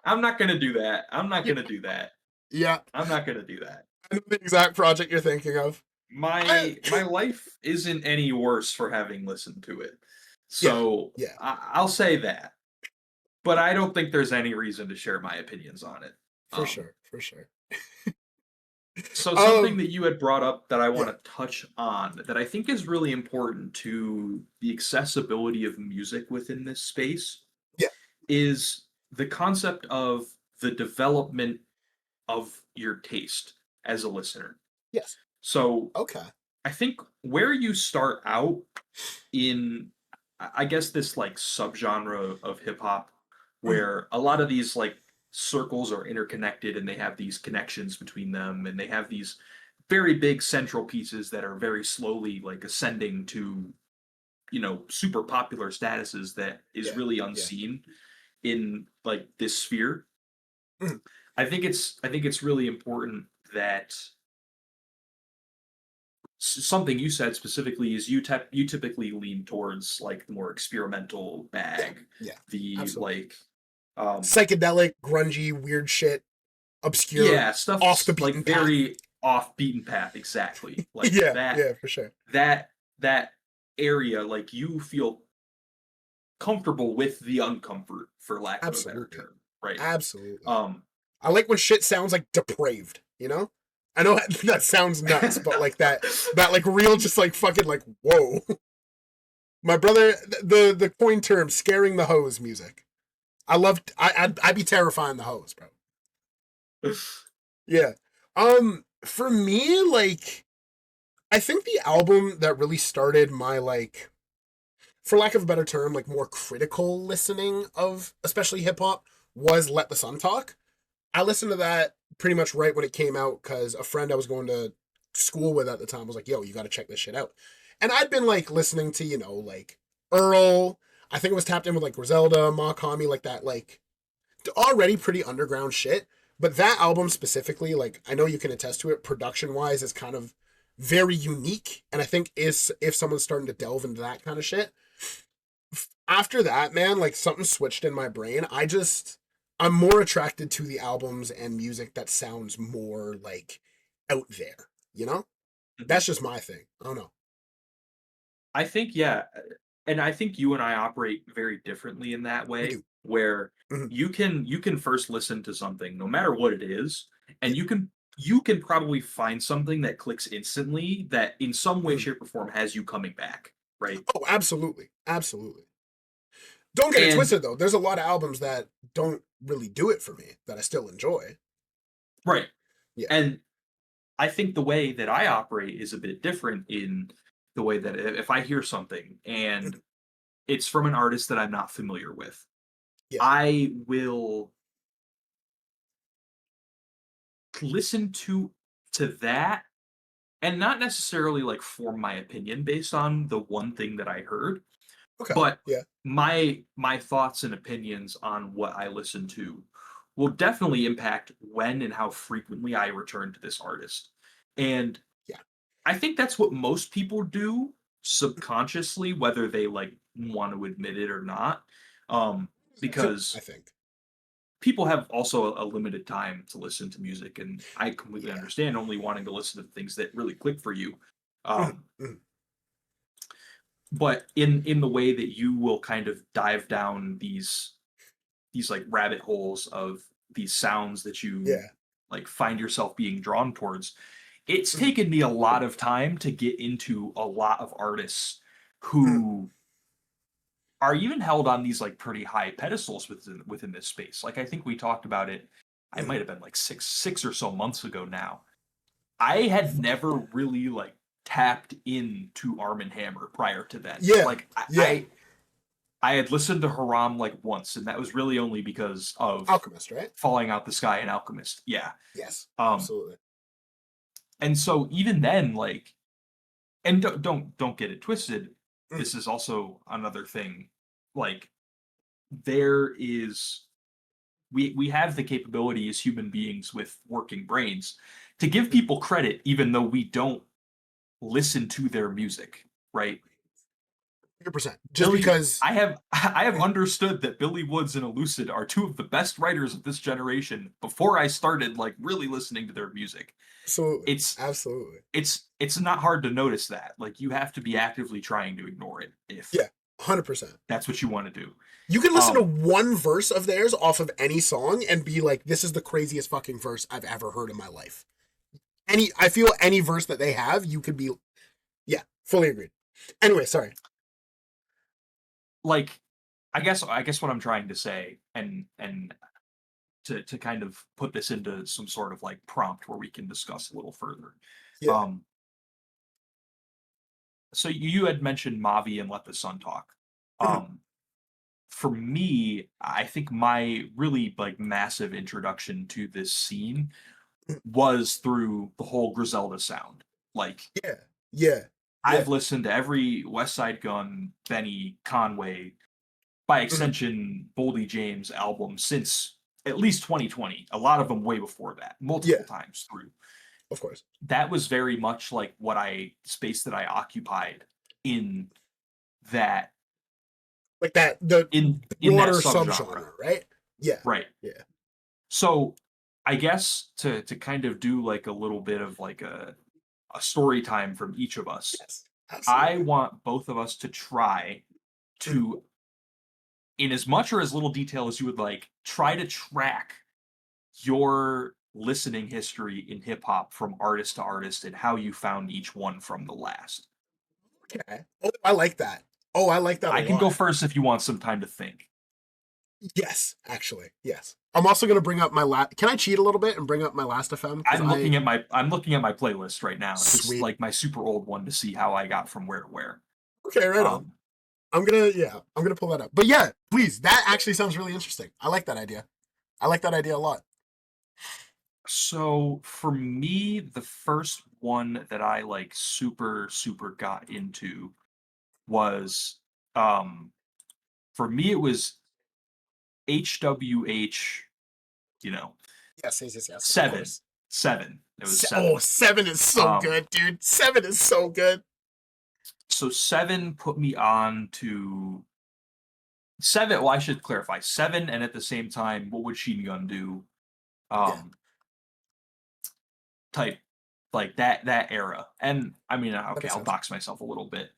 I'm not gonna do that. I'm not gonna do that. Yeah. I'm not gonna do that. I know the exact project you're thinking of. My life isn't any worse for having listened to it. So yeah. I'll say that. But I don't think there's any reason to share my opinions on it. For sure. So something that you had brought up that I want to touch on that I think is really important to the accessibility of music within this space is the concept of the development of your taste as a listener. Yes. So I think where you start out in, I guess, this like subgenre of hip hop where a lot of these like circles are interconnected and they have these connections between them and they have these very big central pieces that are very slowly like ascending to, you know, super popular statuses that is really unseen in like this sphere. I think it's really important that something you said specifically is you typically lean towards like the more experimental bag, the absolutely. Like psychedelic, grungy, weird shit, obscure, stuff off the beaten like path. very off beaten path, exactly. Like for sure. That area, like you feel comfortable with the uncomfort, for lack of a better term, right? Absolutely. I like when shit sounds like depraved, you know? I know that sounds nuts, but like that like real, just like fucking like, whoa. My brother, the coin term, scaring the hose music. I'd be terrifying the hose, bro. Yeah. For me, like, I think the album that really started my, like, for lack of a better term, like more critical listening of especially hip hop was Let the Sun Talk. I listened to that pretty much right when it came out because a friend I was going to school with at the time was like, yo, you got to check this shit out. And I'd been like listening to, you know, like Earl. I think it was tapped in with like Griselda, Makami, like that, like already pretty underground shit. But that album specifically, like I know you can attest to it, production wise, is kind of very unique. And I think if someone's starting to delve into that kind of shit, after that, man, like something switched in my brain. I'm more attracted to the albums and music that sounds more like out there, you know? That's just my thing. I don't know. I think, and I think you and I operate very differently in that way, where you can first listen to something, no matter what it is, and you can probably find something that clicks instantly that in some way, shape, or form has you coming back, right? Oh, absolutely. Absolutely. Don't get it twisted, though. There's a lot of albums that don't really do it for me that I still enjoy. Right. Yeah. And I think the way that I operate is a bit different in the way that if I hear something and it's from an artist that I'm not familiar with, I will listen to that and not necessarily like form my opinion based on the one thing that I heard. Okay. But my thoughts and opinions on what I listen to will definitely impact when and how frequently I return to this artist. And I think that's what most people do subconsciously, whether they like want to admit it or not. Because I think people have also a limited time to listen to music, and I completely understand only wanting to listen to things that really click for you. But in the way that you will kind of dive down these like rabbit holes of these sounds that you like find yourself being drawn towards, it's taken me a lot of time to get into a lot of artists who are even held on these like pretty high pedestals within this space. Like I think we talked about it. I might have been like six or so months ago now. I had never really like tapped into Arm & Hammer prior to then. I had listened to Haram like once, and that was really only because of Alchemist, right? Falling Out the Sky and Alchemist. Yeah. Yes. Absolutely. And so even then, like, and don't get it twisted. this is also another thing. Like, there is, we have the capability as human beings with working brains to give people credit, even though we don't listen to their music, right? 100%. Just because I have understood that Billy Woods and Elucid are two of the best writers of this generation before I started like really listening to their music. Absolutely. Absolutely. It's not hard to notice that. Like, you have to be actively trying to ignore it if 100%. That's what you want to do. You can listen to one verse of theirs off of any song and be like, this is the craziest fucking verse I've ever heard in my life. I feel any verse that they have, you could be, fully agreed. Anyway, sorry. Like, I guess what I'm trying to say, and to kind of put this into some sort of like prompt where we can discuss a little further. Yeah. So you had mentioned Mavi and Let the Sun Talk. For me, I think my really like massive introduction to this scene was through the whole Griselda sound. Like, I've listened to every West Side Gun, Benny, Conway, by extension, Boldy James album since at least 2020. A lot of them way before that, multiple times through. Of course. That was very much like space that I occupied in that. Like that, in broader subgenre, right? Yeah. Right. Yeah. So I guess to kind of do like a little bit of like a story time from each of us. Yes, absolutely. I want both of us to try to, in as much or as little detail as you would like, try to track your listening history in hip hop from artist to artist and how you found each one from the last. Okay. Oh, I like that. Oh, I like that. I can go first if you want some time to think. Yes, actually, yes. I'm also going to bring up my last. Can I cheat a little bit and bring up my Last FM? I'm looking at my playlist right now. It's just like my super old one to see how I got from where to where. Okay, right on. I'm gonna pull that up. But yeah, please. That actually sounds really interesting. I like that idea. I like that idea a lot. So for me, the first one that I like super got into was for me it was HWH, Yes. 7. It was 7. Oh, 7 is so good, dude. 7 is so good. So 7 put me on to 7. Well, I should clarify 7, and at the same time, What Would Sheen Gun Do? Type like that era. And I mean, okay, I'll dox myself a little bit.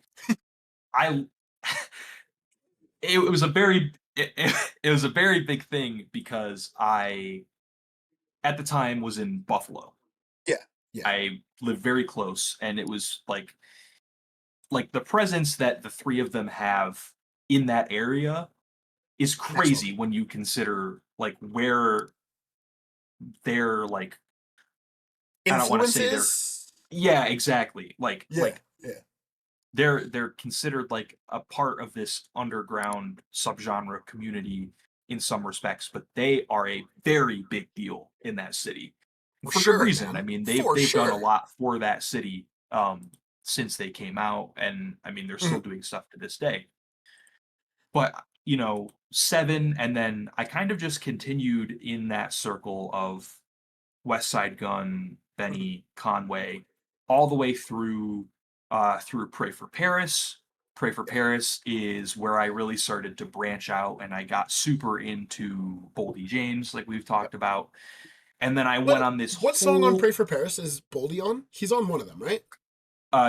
It was a very big thing because I at the time was in Buffalo. Yeah. I lived very close, and it was like the presence that the three of them have in that area is crazy when you consider like where they're like influences? I don't want to say they're exactly like they're considered like a part of this underground subgenre community in some respects, but they are a very big deal in that city for good reason. Man. I mean, they've done a lot for that city since they came out, and I mean, they're still doing stuff to this day. But 7, and then I kind of just continued in that circle of West Side Gun, Benny, Conway, all the way through Pray for Paris. Pray for Paris is where I really started to branch out, and I got super into Boldy James, like we've talked about. And then I went on this What song on Pray for Paris is Boldy on? He's on one of them, right?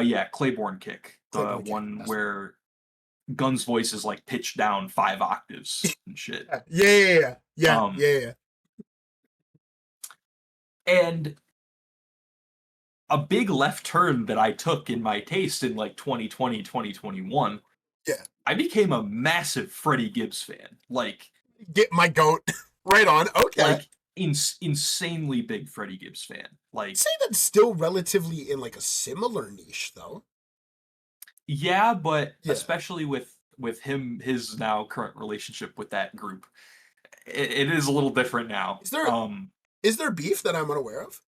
Yeah, Claiborne Kick. The one where Gun's voice is like pitched down 5 octaves and shit. Yeah. And a big left turn that I took in my taste in like 2020, 2021. Yeah. I became a massive Freddie Gibbs fan. Like, get my goat right on. Okay. Like insanely big Freddie Gibbs fan. Like, I'd say that's still relatively in like a similar niche though. Yeah, but especially with his now current relationship with that group, it is a little different now. Is there beef that I'm unaware of?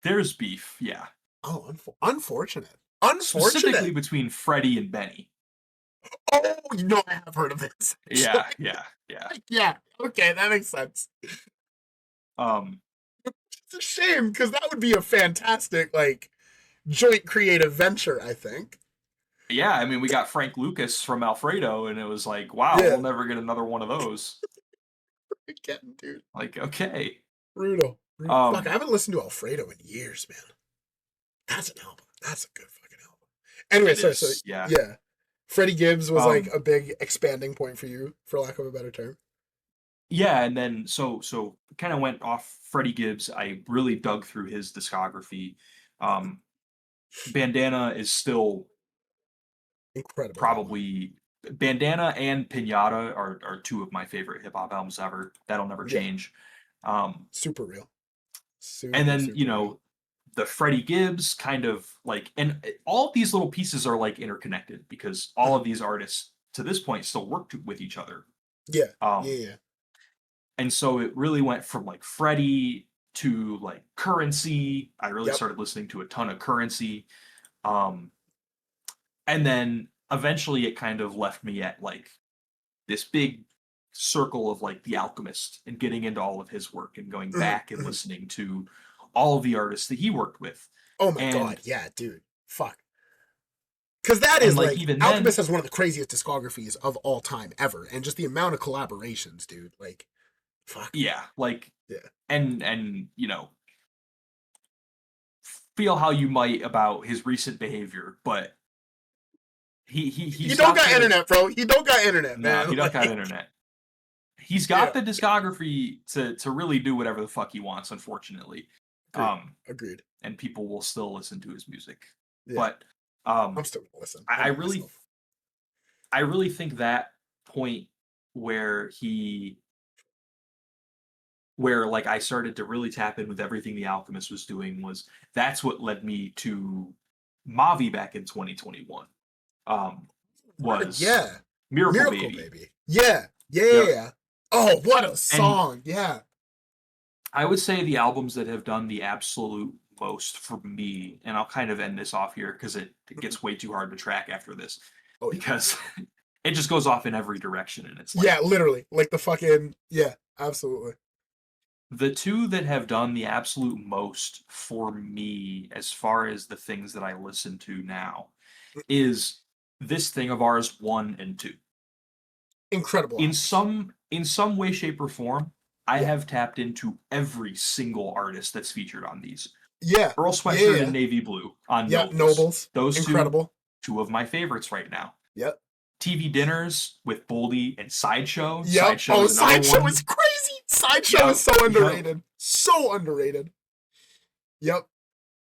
There's beef, yeah. Oh, unfortunate. Specifically between Freddie and Benny. Oh, I have heard of this. Yeah. Yeah. Okay, that makes sense. It's a shame because that would be a fantastic joint creative venture, I think. Yeah, I mean, we got Frank Lucas from Alfredo, and it was like, wow, we'll never get another one of those. Again, dude. Like, okay. Brutal. Fuck, I haven't listened to Alfredo in years, man. That's an album. That's a good fucking album. Anyway, so yeah. Freddie Gibbs was a big expanding point for you, for lack of a better term. Yeah, and then so kind of went off Freddie Gibbs. I really dug through his discography. Bandana is still incredible. Probably Bandana and Pinata are two of my favorite hip hop albums ever. That'll never change. Super real. And then the Freddie Gibbs kind of and all of these little pieces are interconnected because all of these artists to this point still work with each other. Yeah. And so it really went from Freddie to Currency. I really started listening to a ton of Currency. And then eventually it kind of left me at this big circle of The Alchemist and getting into all of his work and going back and listening to all of the artists that he worked with. Oh my God. Yeah, dude. Fuck. Because that is even Alchemist has one of the craziest discographies of all time ever. And just the amount of collaborations, dude. Fuck. Yeah. And feel how you might about his recent behavior, but he don't got internet, bro. He don't got internet, man. No, he don't got internet. He's got the discography to really do whatever the fuck he wants, unfortunately. Agreed. And people will still listen to his music. Yeah. But I'm still gonna listen. I really think that point where I started to really tap in with everything the Alchemist was doing that's what led me to Mavi back in 2021. Was Miracle Baby. Yeah. Oh, what a song. And yeah. I would say the albums that have done the absolute most for me, and I'll kind of end this off here because it gets way too hard to track after this. Oh, because it just goes off in every direction and it's literally. The fucking absolutely. The two that have done the absolute most for me as far as the things that I listen to now is This Thing of Ours 1 and 2. Incredible. In some way, shape, or form, I have tapped into every single artist that's featured on these. Yeah. Earl Sweatshirt and Navy Blue on Nobles. Those incredible. Two of my favorites right now. Yep. TV Dinners with Boldy and Sideshow. Yep. Sideshow is crazy. Sideshow is so underrated. So underrated. Yep.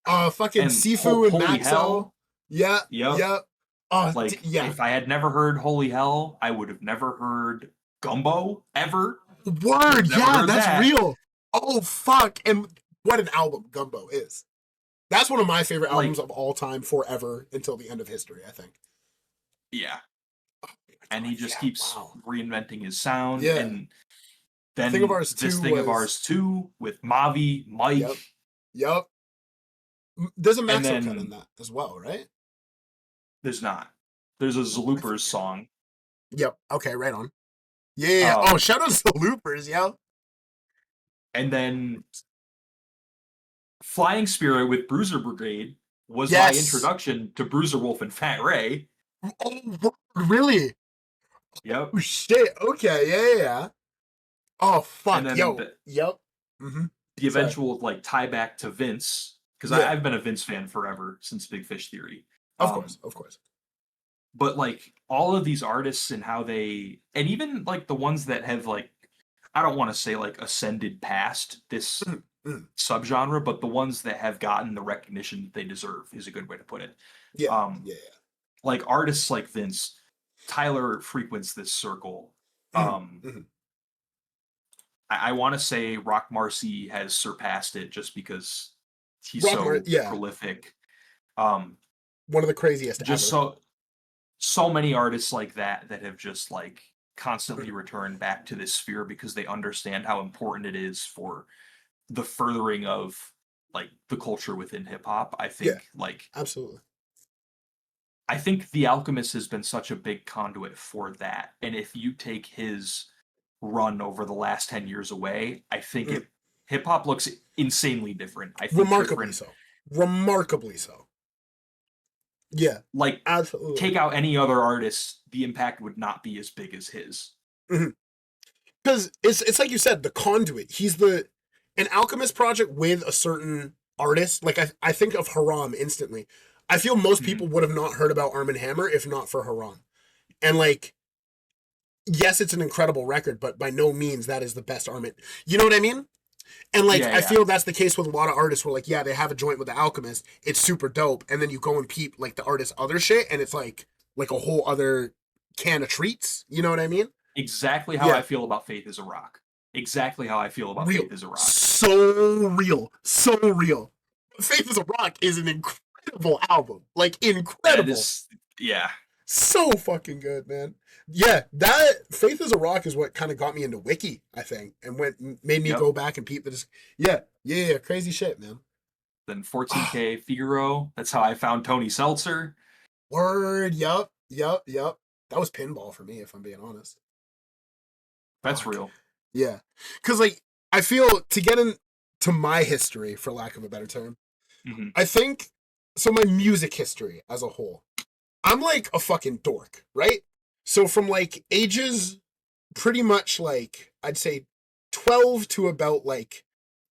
Fucking and Sifu and Maxo. Hell. Yeah. Yep. If I had never heard Holy Hell, I would have never heard Gumbo ever. Word, that's real. Oh fuck! And what an album Gumbo is. That's one of my favorite albums of all time, forever, until the end of history, I think. Yeah. And he just keeps reinventing his sound. Yeah. And then Thing of Ours This Thing of Ours 2 with Mavi, Mike. Yep. There's a Maxo cut in that as well, right? There's not. There's a Zaloopers song. Yep. Okay, right on. Yeah. Shout out to Zaloopers, yo. And then Flying Spirit with Bruiser Brigade was my introduction to Bruiser Wolf and Fat Ray. Oh, really? Yep. Oh, shit. Okay. Yeah. Oh, fuck. Yep. The eventual tie back to Vince, because I've been a Vince fan forever since Big Fish Theory. Of course. But all of these artists and how they, and even the ones that have I don't want to say ascended past this subgenre, but the ones that have gotten the recognition that they deserve is a good way to put it. Yeah. Artists like Vince, Tyler frequents this circle. I want to say Rock Marcy has surpassed it just because he's prolific. One of the craziest just ever. So many artists like that have just constantly returned back to this sphere because they understand how important it is for the furthering of the culture within hip hop. I think absolutely. I think The Alchemist has been such a big conduit for that. And if you take his run over the last 10 years away, I think hip hop looks insanely different. I think remarkably so. Remarkably so. Yeah. Like, absolutely. Take out any other artist, the impact would not be as big as his. Because it's like you said, the conduit. He's an Alchemist project with a certain artist. Like, I think of Haram instantly. I feel most people would have not heard about Arm & Hammer if not for Haram. And, like, yes, it's an incredible record, but by no means that is the best Arm. You know what I mean? And, like, I feel that's the case with a lot of artists where, like, yeah, they have a joint with The Alchemist. It's super dope. And then you go and peep, like, the artist's other shit, and it's, like a whole other can of treats. You know what I mean? Exactly how I feel about Faith is a Rock. Exactly how I feel about Faith is a Rock. So real. So real. Faith is a Rock is an incredible album. Like, incredible. Yeah. So fucking good, man. Yeah, that Faith is a Rock is what kind of got me into Wiki, I think, and made me go back and peep the yeah, crazy shit, man. Then 14K Figaro. That's how I found Tony Seltzer. Word, yup. That was pinball for me, if I'm being honest. That's real. Yeah. Because, like, I feel to get into my history, for lack of a better term, I think, so my music history as a whole, I'm like a fucking dork, right? So from, like, ages pretty much, like, I'd say 12 to about, like,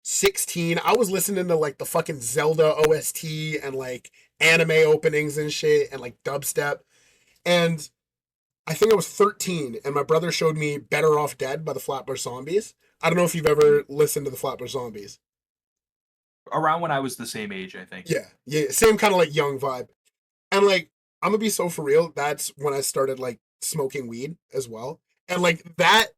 16, I was listening to, like, the fucking Zelda OST and, like, anime openings and shit and, like, dubstep. And I think I was 13, and my brother showed me Better Off Dead by the Flatbush Zombies. I don't know if you've ever listened to the Flatbush Zombies. Around when I was the same age, I think. Yeah, same kind of, like, young vibe. And, like, I'm gonna be so for real, that's when I started, like, smoking weed as well. And, like, that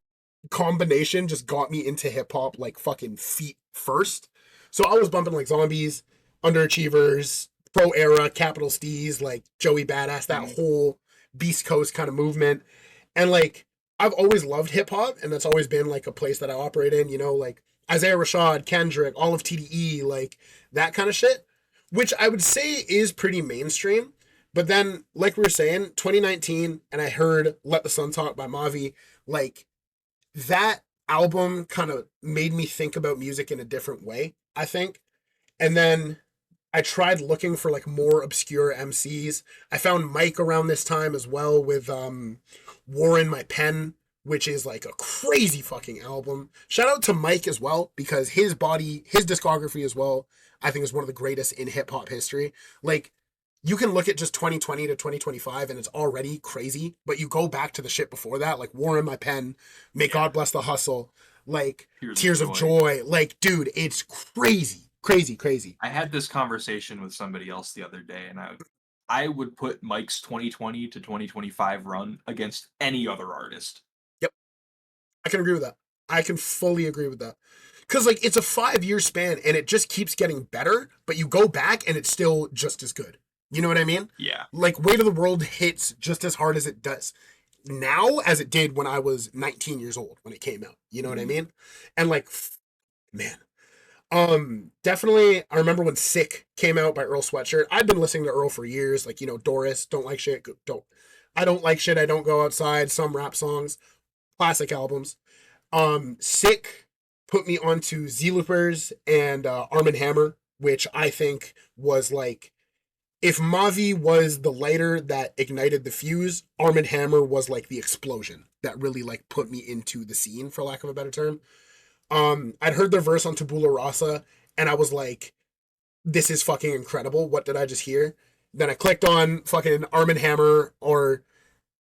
combination just got me into hip-hop, like, fucking feet first. So I was bumping, like, Zombies, Underachievers, Pro Era, Capital Steez, like, Joey Badass, that whole Beast Coast kind of movement. And, like, I've always loved hip-hop, and that's always been, like, a place that I operate in, you know, like, Isaiah Rashad, Kendrick, all of TDE, like, that kind of shit, which I would say is pretty mainstream. But then, like we were saying, 2019, and I heard Let the Sun Talk by Mavi, like, that album kind of made me think about music in a different way, I think. And then I tried looking for, like, more obscure MCs. I found Mike around this time as well with War in My Pen, which is, like, a crazy fucking album. Shout out to Mike as well, because his discography as well, I think is one of the greatest in hip-hop history. Like, you can look at just 2020 to 2025 and it's already crazy, but you go back to the shit before that, like War in My Pen, May God Bless the Hustle, like Tears of Joy. Like, dude, it's crazy. I had this conversation with somebody else the other day, and I would put Mike's 2020 to 2025 run against any other artist. Yep. I can agree with that. I can fully agree with that. Because, like, it's a 5-year span and it just keeps getting better, but you go back and it's still just as good. You know what I mean? Yeah. Like, Weight of the World hits just as hard as it does now as it did when I was 19 years old when it came out. You know what I mean? And, like, man. Definitely, I remember when Sick came out by Earl Sweatshirt. I'd been listening to Earl for years. Like, you know, Doris, Don't Like Shit, I Don't Like Shit, I Don't Go Outside, some rap songs, classic albums. Sick put me onto Z-Loopers and Arm & Hammer, which I think was, like, if Mavi was the lighter that ignited the fuse, Arm & Hammer was, like, the explosion that really, like, put me into the scene, for lack of a better term. I'd heard their verse on Tabula Rasa, and I was like, this is fucking incredible. What did I just hear? Then I clicked on fucking Arm & Hammer, or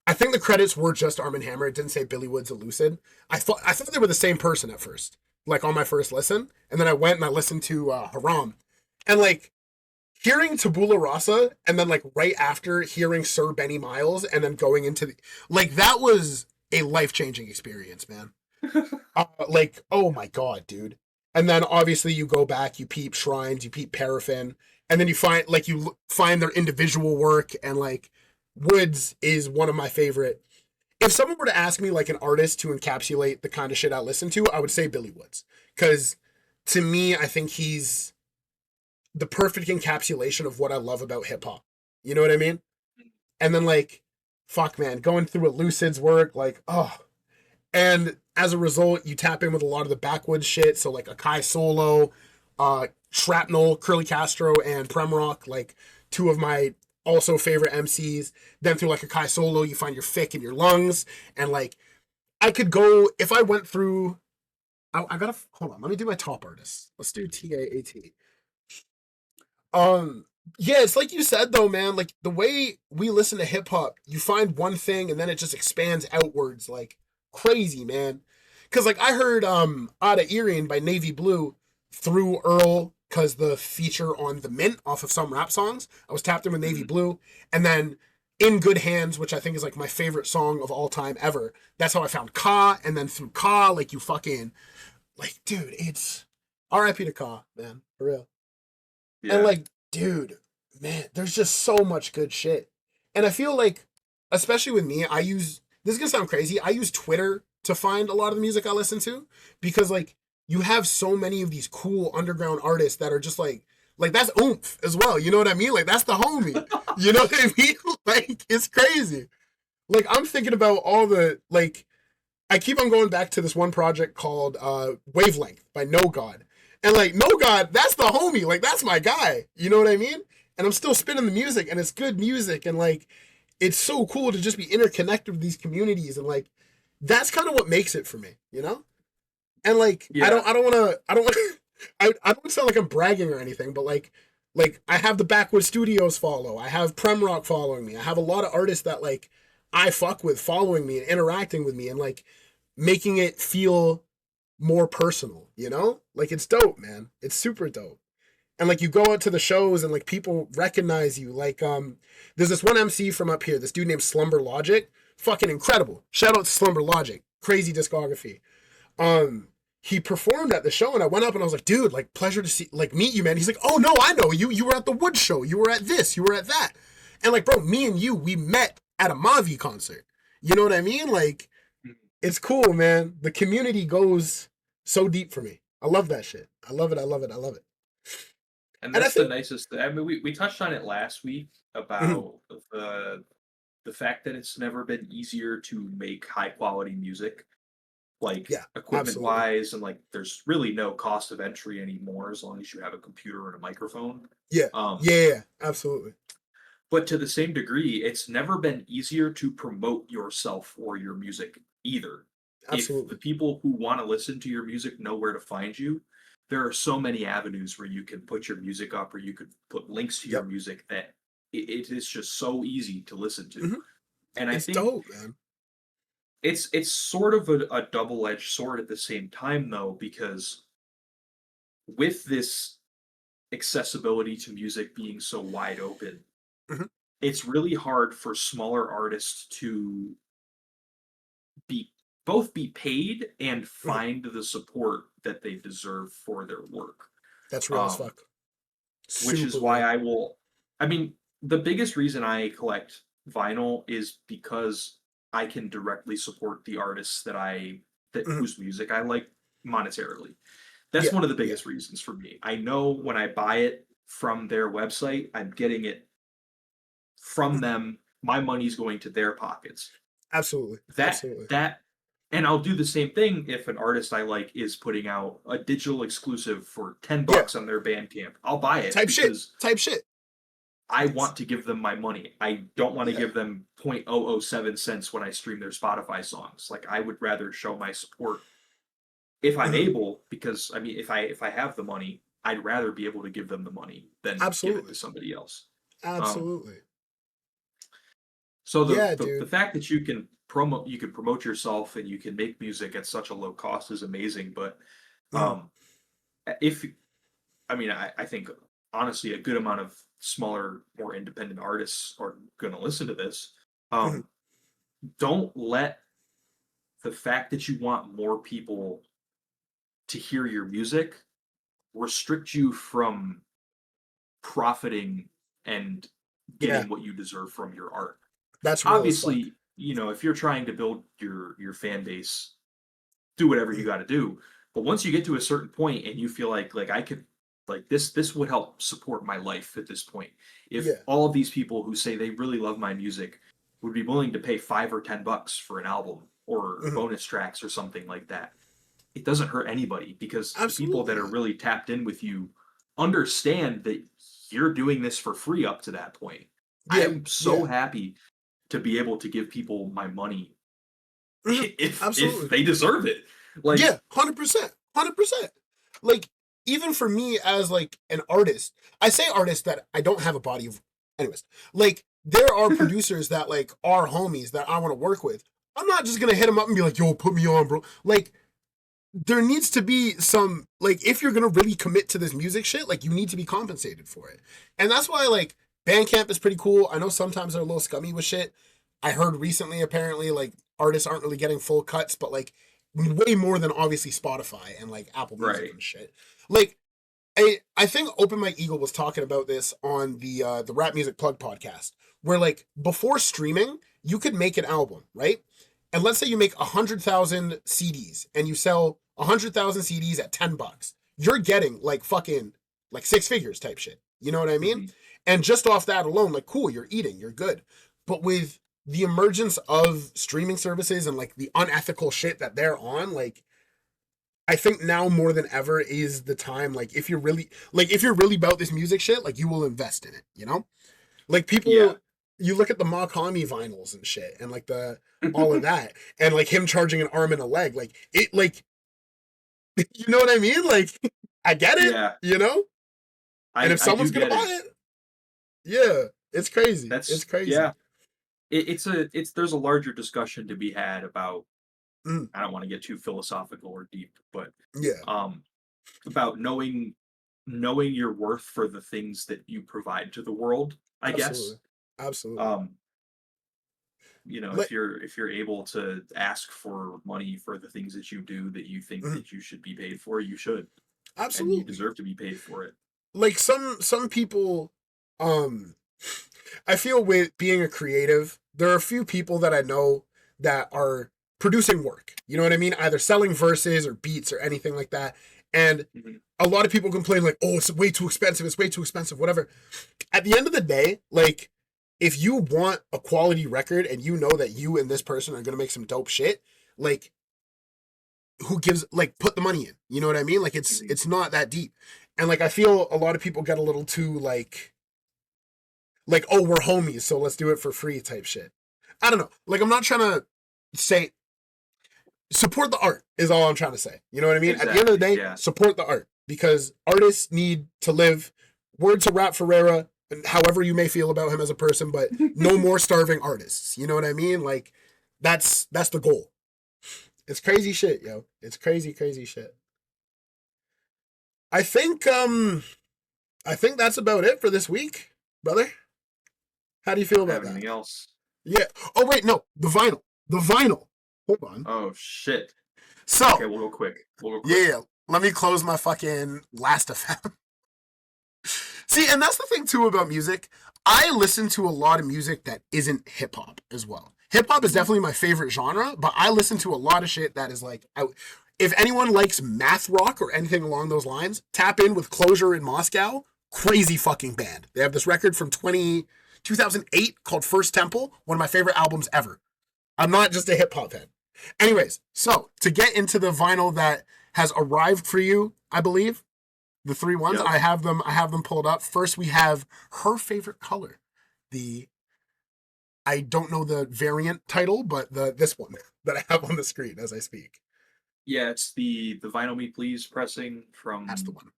I think the credits were just Arm & Hammer. It didn't say Billy Woods Elucid. I thought they were the same person at first, like, on my first listen. And then I went and I listened to Haram. And, like, hearing Tabula Rasa, and then, like, right after hearing Sir Benny Miles, and then going into like, that was a life-changing experience, man. Like, oh my god, dude. And then obviously you go back, you peep Shrines, you peep Paraffin, and then you find their individual work, and, like, Woods is one of my favorite. If someone were to ask me, like, an artist to encapsulate the kind of shit I listen to, I would say Billy Woods. Because to me, I think he's the perfect encapsulation of what I love about hip hop. You know what I mean? And then like, fuck man, going through a Lucid's work, like, oh. And as a result, you tap in with a lot of the backwoods shit. So like Akai Solo, Shrapnel, Curly Castro, and Premrock, like two of my also favorite MCs. Then through like Akai Solo, you find your Fick in your lungs. And like, I could go, if I went through, I gotta, hold on, let me do my top artists. Let's do TAAT. Yeah, it's like you said though, man, like the way we listen to hip hop, you find one thing and then it just expands outwards like crazy, man. Cause like I heard Outta Earring by Navy Blue through Earl, cause the feature on The Mint off of some rap songs. I was tapped in with Navy Blue, and then In Good Hands, which I think is like my favorite song of all time ever. That's how I found Ka, and then through Ka, like you fucking like, dude, it's R.I.P. to Ka, man, for real. Yeah. And like, dude, man, there's just so much good shit. And I feel like, especially with me, this is gonna sound crazy, I use Twitter to find a lot of the music I listen to, because like, you have so many of these cool underground artists that are just like that's oomph as well, you know what I mean? Like, that's the homie, you know what I mean? Like, it's crazy. Like, I'm thinking about all the, like, I keep on going back to this one project called Wavelength by No God. And like, No God, that's the homie. Like, that's my guy. You know what I mean? And I'm still spinning the music, and it's good music. And like, it's so cool to just be interconnected with these communities. And like, that's kind of what makes it for me, you know? And like, yeah. I don't want to sound like I'm bragging or anything, but like I have the Backwoods Studios follow. I have Premrock following me. I have a lot of artists that like I fuck with following me and interacting with me and like making it feel more personal, you know? Like, it's dope, man. It's super dope. And like, you go out to the shows and like people recognize you. Like, there's this one MC from up here, this dude named Slumber Logic. Fucking incredible. Shout out to Slumber Logic. Crazy discography. He performed at the show, and I went up and I was like, dude, like, pleasure to meet you, man. He's like, oh no, I know you. You were at the Wood show. You were at this. You were at that. And like, bro, me and you, we met at a Mavi concert. You know what I mean? Like, it's cool, man. The community goes so deep for me. I love that shit. I love it. I love it. I love it. And that's the nicest thing. I mean, we touched on it last week about the fact that it's never been easier to make high quality music, like equipment wise, and like there's really no cost of entry anymore as long as you have a computer and a microphone. Yeah. Yeah, absolutely. But to the same degree, it's never been easier to promote yourself or your music either. Absolutely. If the people who want to listen to your music know where to find you, there are so many avenues where you can put your music up, or you could put links to your music that it is just so easy to listen to. And I think dope, man. It's sort of a double-edged sword at the same time, though, because with this accessibility to music being so wide open, it's really hard for smaller artists to both be paid and find the support that they deserve for their work. That's real as fuck. Which is why the biggest reason I collect vinyl is because I can directly support the artists whose music I like monetarily. That's one of the biggest reasons for me. I know when I buy it from their website, I'm getting it from them. My money's going to their pockets. Absolutely. And I'll do the same thing if an artist I like is putting out a digital exclusive for $10 on their Bandcamp. I'll buy it. Type shit. I want to give them my money. I don't want to give them 0.007 cents when I stream their Spotify songs. Like, I would rather show my support if I'm able, because I mean, if I have the money, I'd rather be able to give them the money than give it to somebody else. Absolutely. So the fact that you can promote yourself and you can make music at such a low cost is amazing. But I think honestly a good amount of smaller, more independent artists are going to listen to this. Don't let the fact that you want more people to hear your music restrict you from profiting and getting what you deserve from your art. That's obviously, if you're trying to build your fan base, do whatever you got to do. But once you get to a certain point and you feel like I could like this would help support my life at this point. If Yeah. all of these people who say they really love my music would be willing to pay $5 or $10 for an album or bonus tracks or something like that, it doesn't hurt anybody, because the people that are really tapped in with you understand that you're doing this for free up to that point. I am so happy to be able to give people my money if they deserve it. Like, 100%. Like, even for me as like an artist, I say artist that I don't have a body of, anyways, like there are producers that like are homies that I want to work with. I'm not just gonna hit them up and be like, yo, put me on, bro. Like, there needs to be some, like, if you're gonna really commit to this music shit, like, you need to be compensated for it. And that's why, like, Bandcamp is pretty cool. I know sometimes they're a little scummy with shit. I heard recently, apparently, like, artists aren't really getting full cuts, but, like, way more than obviously Spotify and, like, Apple Music and shit. Like, I think Open Mike Eagle was talking about this on the Rap Music Plug podcast, where, like, before streaming, you could make an album, right? And let's say you make 100,000 CDs and you sell 100,000 CDs at $10. You're getting like fucking like six figures type shit. You know what I mean? And just off that alone, like, cool, you're eating, you're good. But with the emergence of streaming services and like the unethical shit that they're on, like, I think now more than ever is the time. Like, if you're really about this music shit, like, you will invest in it, you know? Like, people, you look at the Makami vinyls and shit and like all of that, and like him charging an arm and a leg, like it, like, you know what I mean? Like, I get it, you know? And if someone's gonna buy it, it's crazy. It's crazy. Yeah. It's there's a larger discussion to be had about, I don't want to get too philosophical or deep, but about knowing your worth for the things that you provide to the world, I guess. Absolutely. You know, if you're able to ask for money for the things that you do that you think that you should be paid for, you should. Absolutely. And you deserve to be paid for it. Like, some people, I feel with being a creative, there are a few people that I know that are producing work. You know what I mean? Either selling verses or beats or anything like that. And a lot of people complain like, oh, it's way too expensive, whatever. At the end of the day, like, if you want a quality record and you know that you and this person are going to make some dope shit, like, who gives, like, put the money in, you know what I mean? Like, it's not that deep. And like, I feel a lot of people get a little too like, oh, we're homies, so let's do it for free type shit. I don't know. Like, I'm not trying to say, support the art is all I'm trying to say. You know what I mean? Exactly. At the end of the day, support the art, because artists need to live. Word to Rap Ferreira, however you may feel about him as a person, but no more starving artists. You know what I mean? Like, that's the goal. It's crazy shit, yo. It's crazy shit. I think that's about it for this week, brother. How do you feel about that? Anything else? Yeah. Oh wait, no. The vinyl. Hold on. Oh shit. So, okay, we'll go quick. Yeah. Let me close my fucking Last FM. See, and that's the thing too about music. I listen to a lot of music that isn't hip hop as well. Hip hop is definitely my favorite genre, but I listen to a lot of shit that is like, if anyone likes math rock or anything along those lines, tap in with Closure in Moscow. Crazy fucking band. They have this record from 2008 called First Temple, one of my favorite albums ever. I'm not just a hip hop head. Anyways, so to get into the vinyl that has arrived for you, I believe, the three ones, I have them pulled up. First, we have Her Favorite Color. I don't know the variant title, but this one that I have on the screen as I speak. Yeah, it's the Vinyl Me Please pressing from, that's the one. I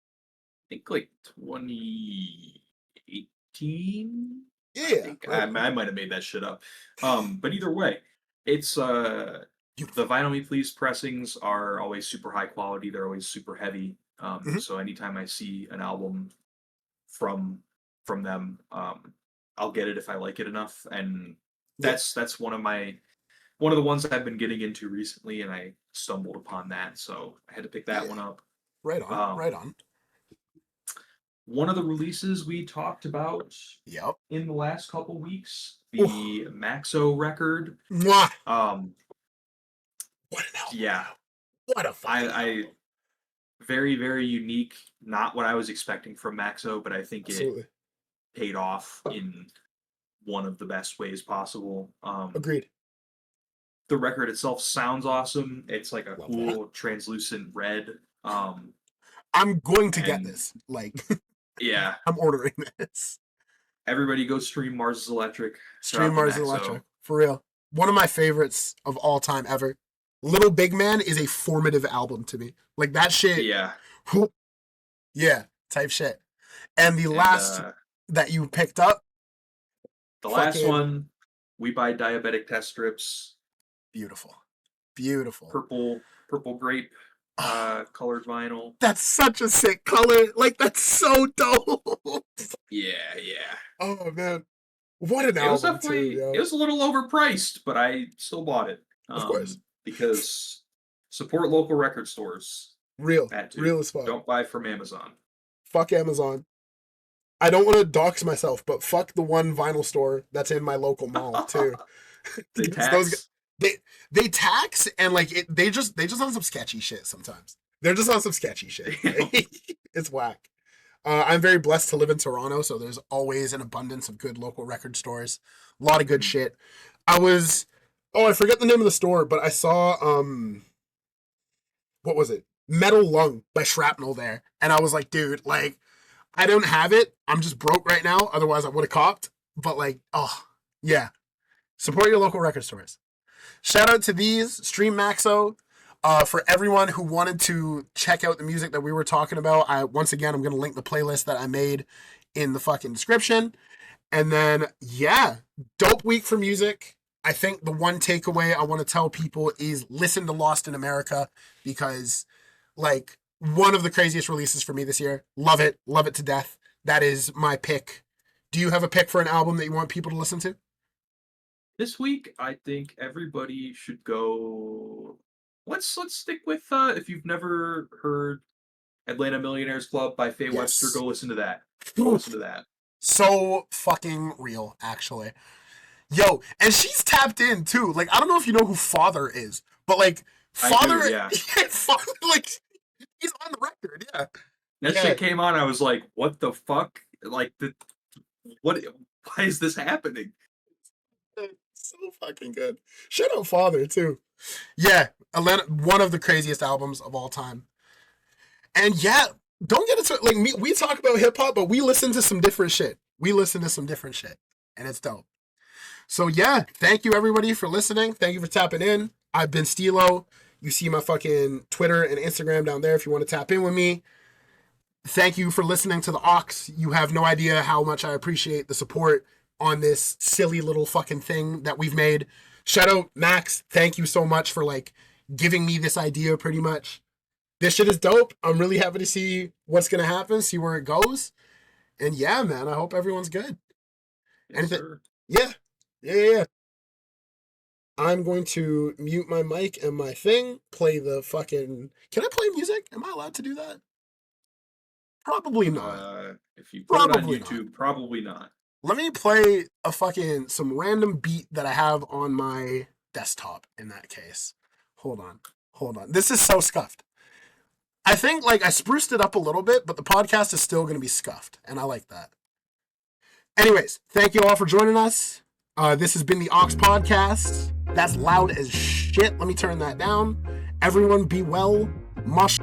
think like 2018. Yeah, I might have made that shit up. But either way, it's the Vinyl Me Please pressings are always super high quality. They're always super heavy. So anytime I see an album from them, I'll get it if I like it enough. And that's one of the ones I've been getting into recently, and I stumbled upon that, so I had to pick that one up. Right on. One of the releases we talked about in the last couple weeks, the Maxo record. Mwah. What an album. Yeah. What a fucking album. Very, very unique. Not what I was expecting from Maxo, but I think it paid off in one of the best ways possible. Agreed. The record itself sounds awesome. It's like a cool translucent red. I'm going to get this. Like, yeah, I'm ordering this. Everybody go stream Mars is Electric. Stream Mars is Electric. For real. One of my favorites of all time ever. Little Big Man is a formative album to me. Like, that shit. Yeah. Yeah, type shit. And the last that you picked up. The last one, We Buy Diabetic Test Strips. Beautiful. Purple grape colored vinyl. That's such a sick color. Like, that's so dope. Yeah. Oh, man. What an album, too, yo. It was a little overpriced, but I still bought it. Of course. Because support local record stores. Real as fuck. Don't buy from Amazon. Fuck Amazon. I don't want to dox myself, but fuck the one vinyl store that's in my local mall, too. They tax. They tax, and like they just on some sketchy shit sometimes. They're just on some sketchy shit. It's whack. I'm very blessed to live in Toronto, so there's always an abundance of good local record stores. A lot of good shit. I forget the name of the store, but I saw what was it? Metal Lung by Shrapnel there, and I was like, dude, like, I don't have it. I'm just broke right now. Otherwise, I would have copped. But like, oh yeah, support your local record stores. Shout out to these Stream Maxo. For everyone who wanted to check out the music that we were talking about, I'm going to link the playlist that I made in the fucking description. And then, yeah, dope week for music. I think the one takeaway I want to tell people is listen to Lost in America, because, like, one of the craziest releases for me this year. Love it to death. That is my pick. Do you have a pick for an album that you want people to listen to? This week, I think everybody should go. Let's stick with if you've never heard Atlanta Millionaires Club by Faye Webster, go listen to that. So fucking real, actually. Yo, and she's tapped in too. Like, I don't know if you know who Father is, but like Father, Father, like, he's on the record, yeah. That shit came on, I was like, what the fuck? Like, why is this happening? So fucking good. Shout out Father too. Yeah, Atlanta, one of the craziest albums of all time. And yeah, don't get into it. Like, we talk about hip hop, but we listen to some different shit. And it's dope. So yeah, thank you everybody for listening. Thank you for tapping in. I've been Steelo. You see my fucking Twitter and Instagram down there if you want to tap in with me. Thank you for listening to the Aux. You have no idea how much I appreciate the support on this silly little fucking thing that we've made. Shout out Max. Thank you so much for like giving me this idea pretty much. This shit is dope. I'm really happy to see what's going to happen, see where it goes. And yeah, man, I hope everyone's good. Yes, sir. Yeah. I'm going to mute my mic and my thing, play the fucking... Can I play music? Am I allowed to do that? Probably not. If you put it on YouTube, probably not. Let me play some random beat that I have on my desktop in that case. Hold on. This is so scuffed. I think like I spruced it up a little bit, but the podcast is still going to be scuffed, and I like that. Anyways, thank you all for joining us. This has been the Aux Podcast. That's loud as shit. Let me turn that down. Everyone be well. Mush.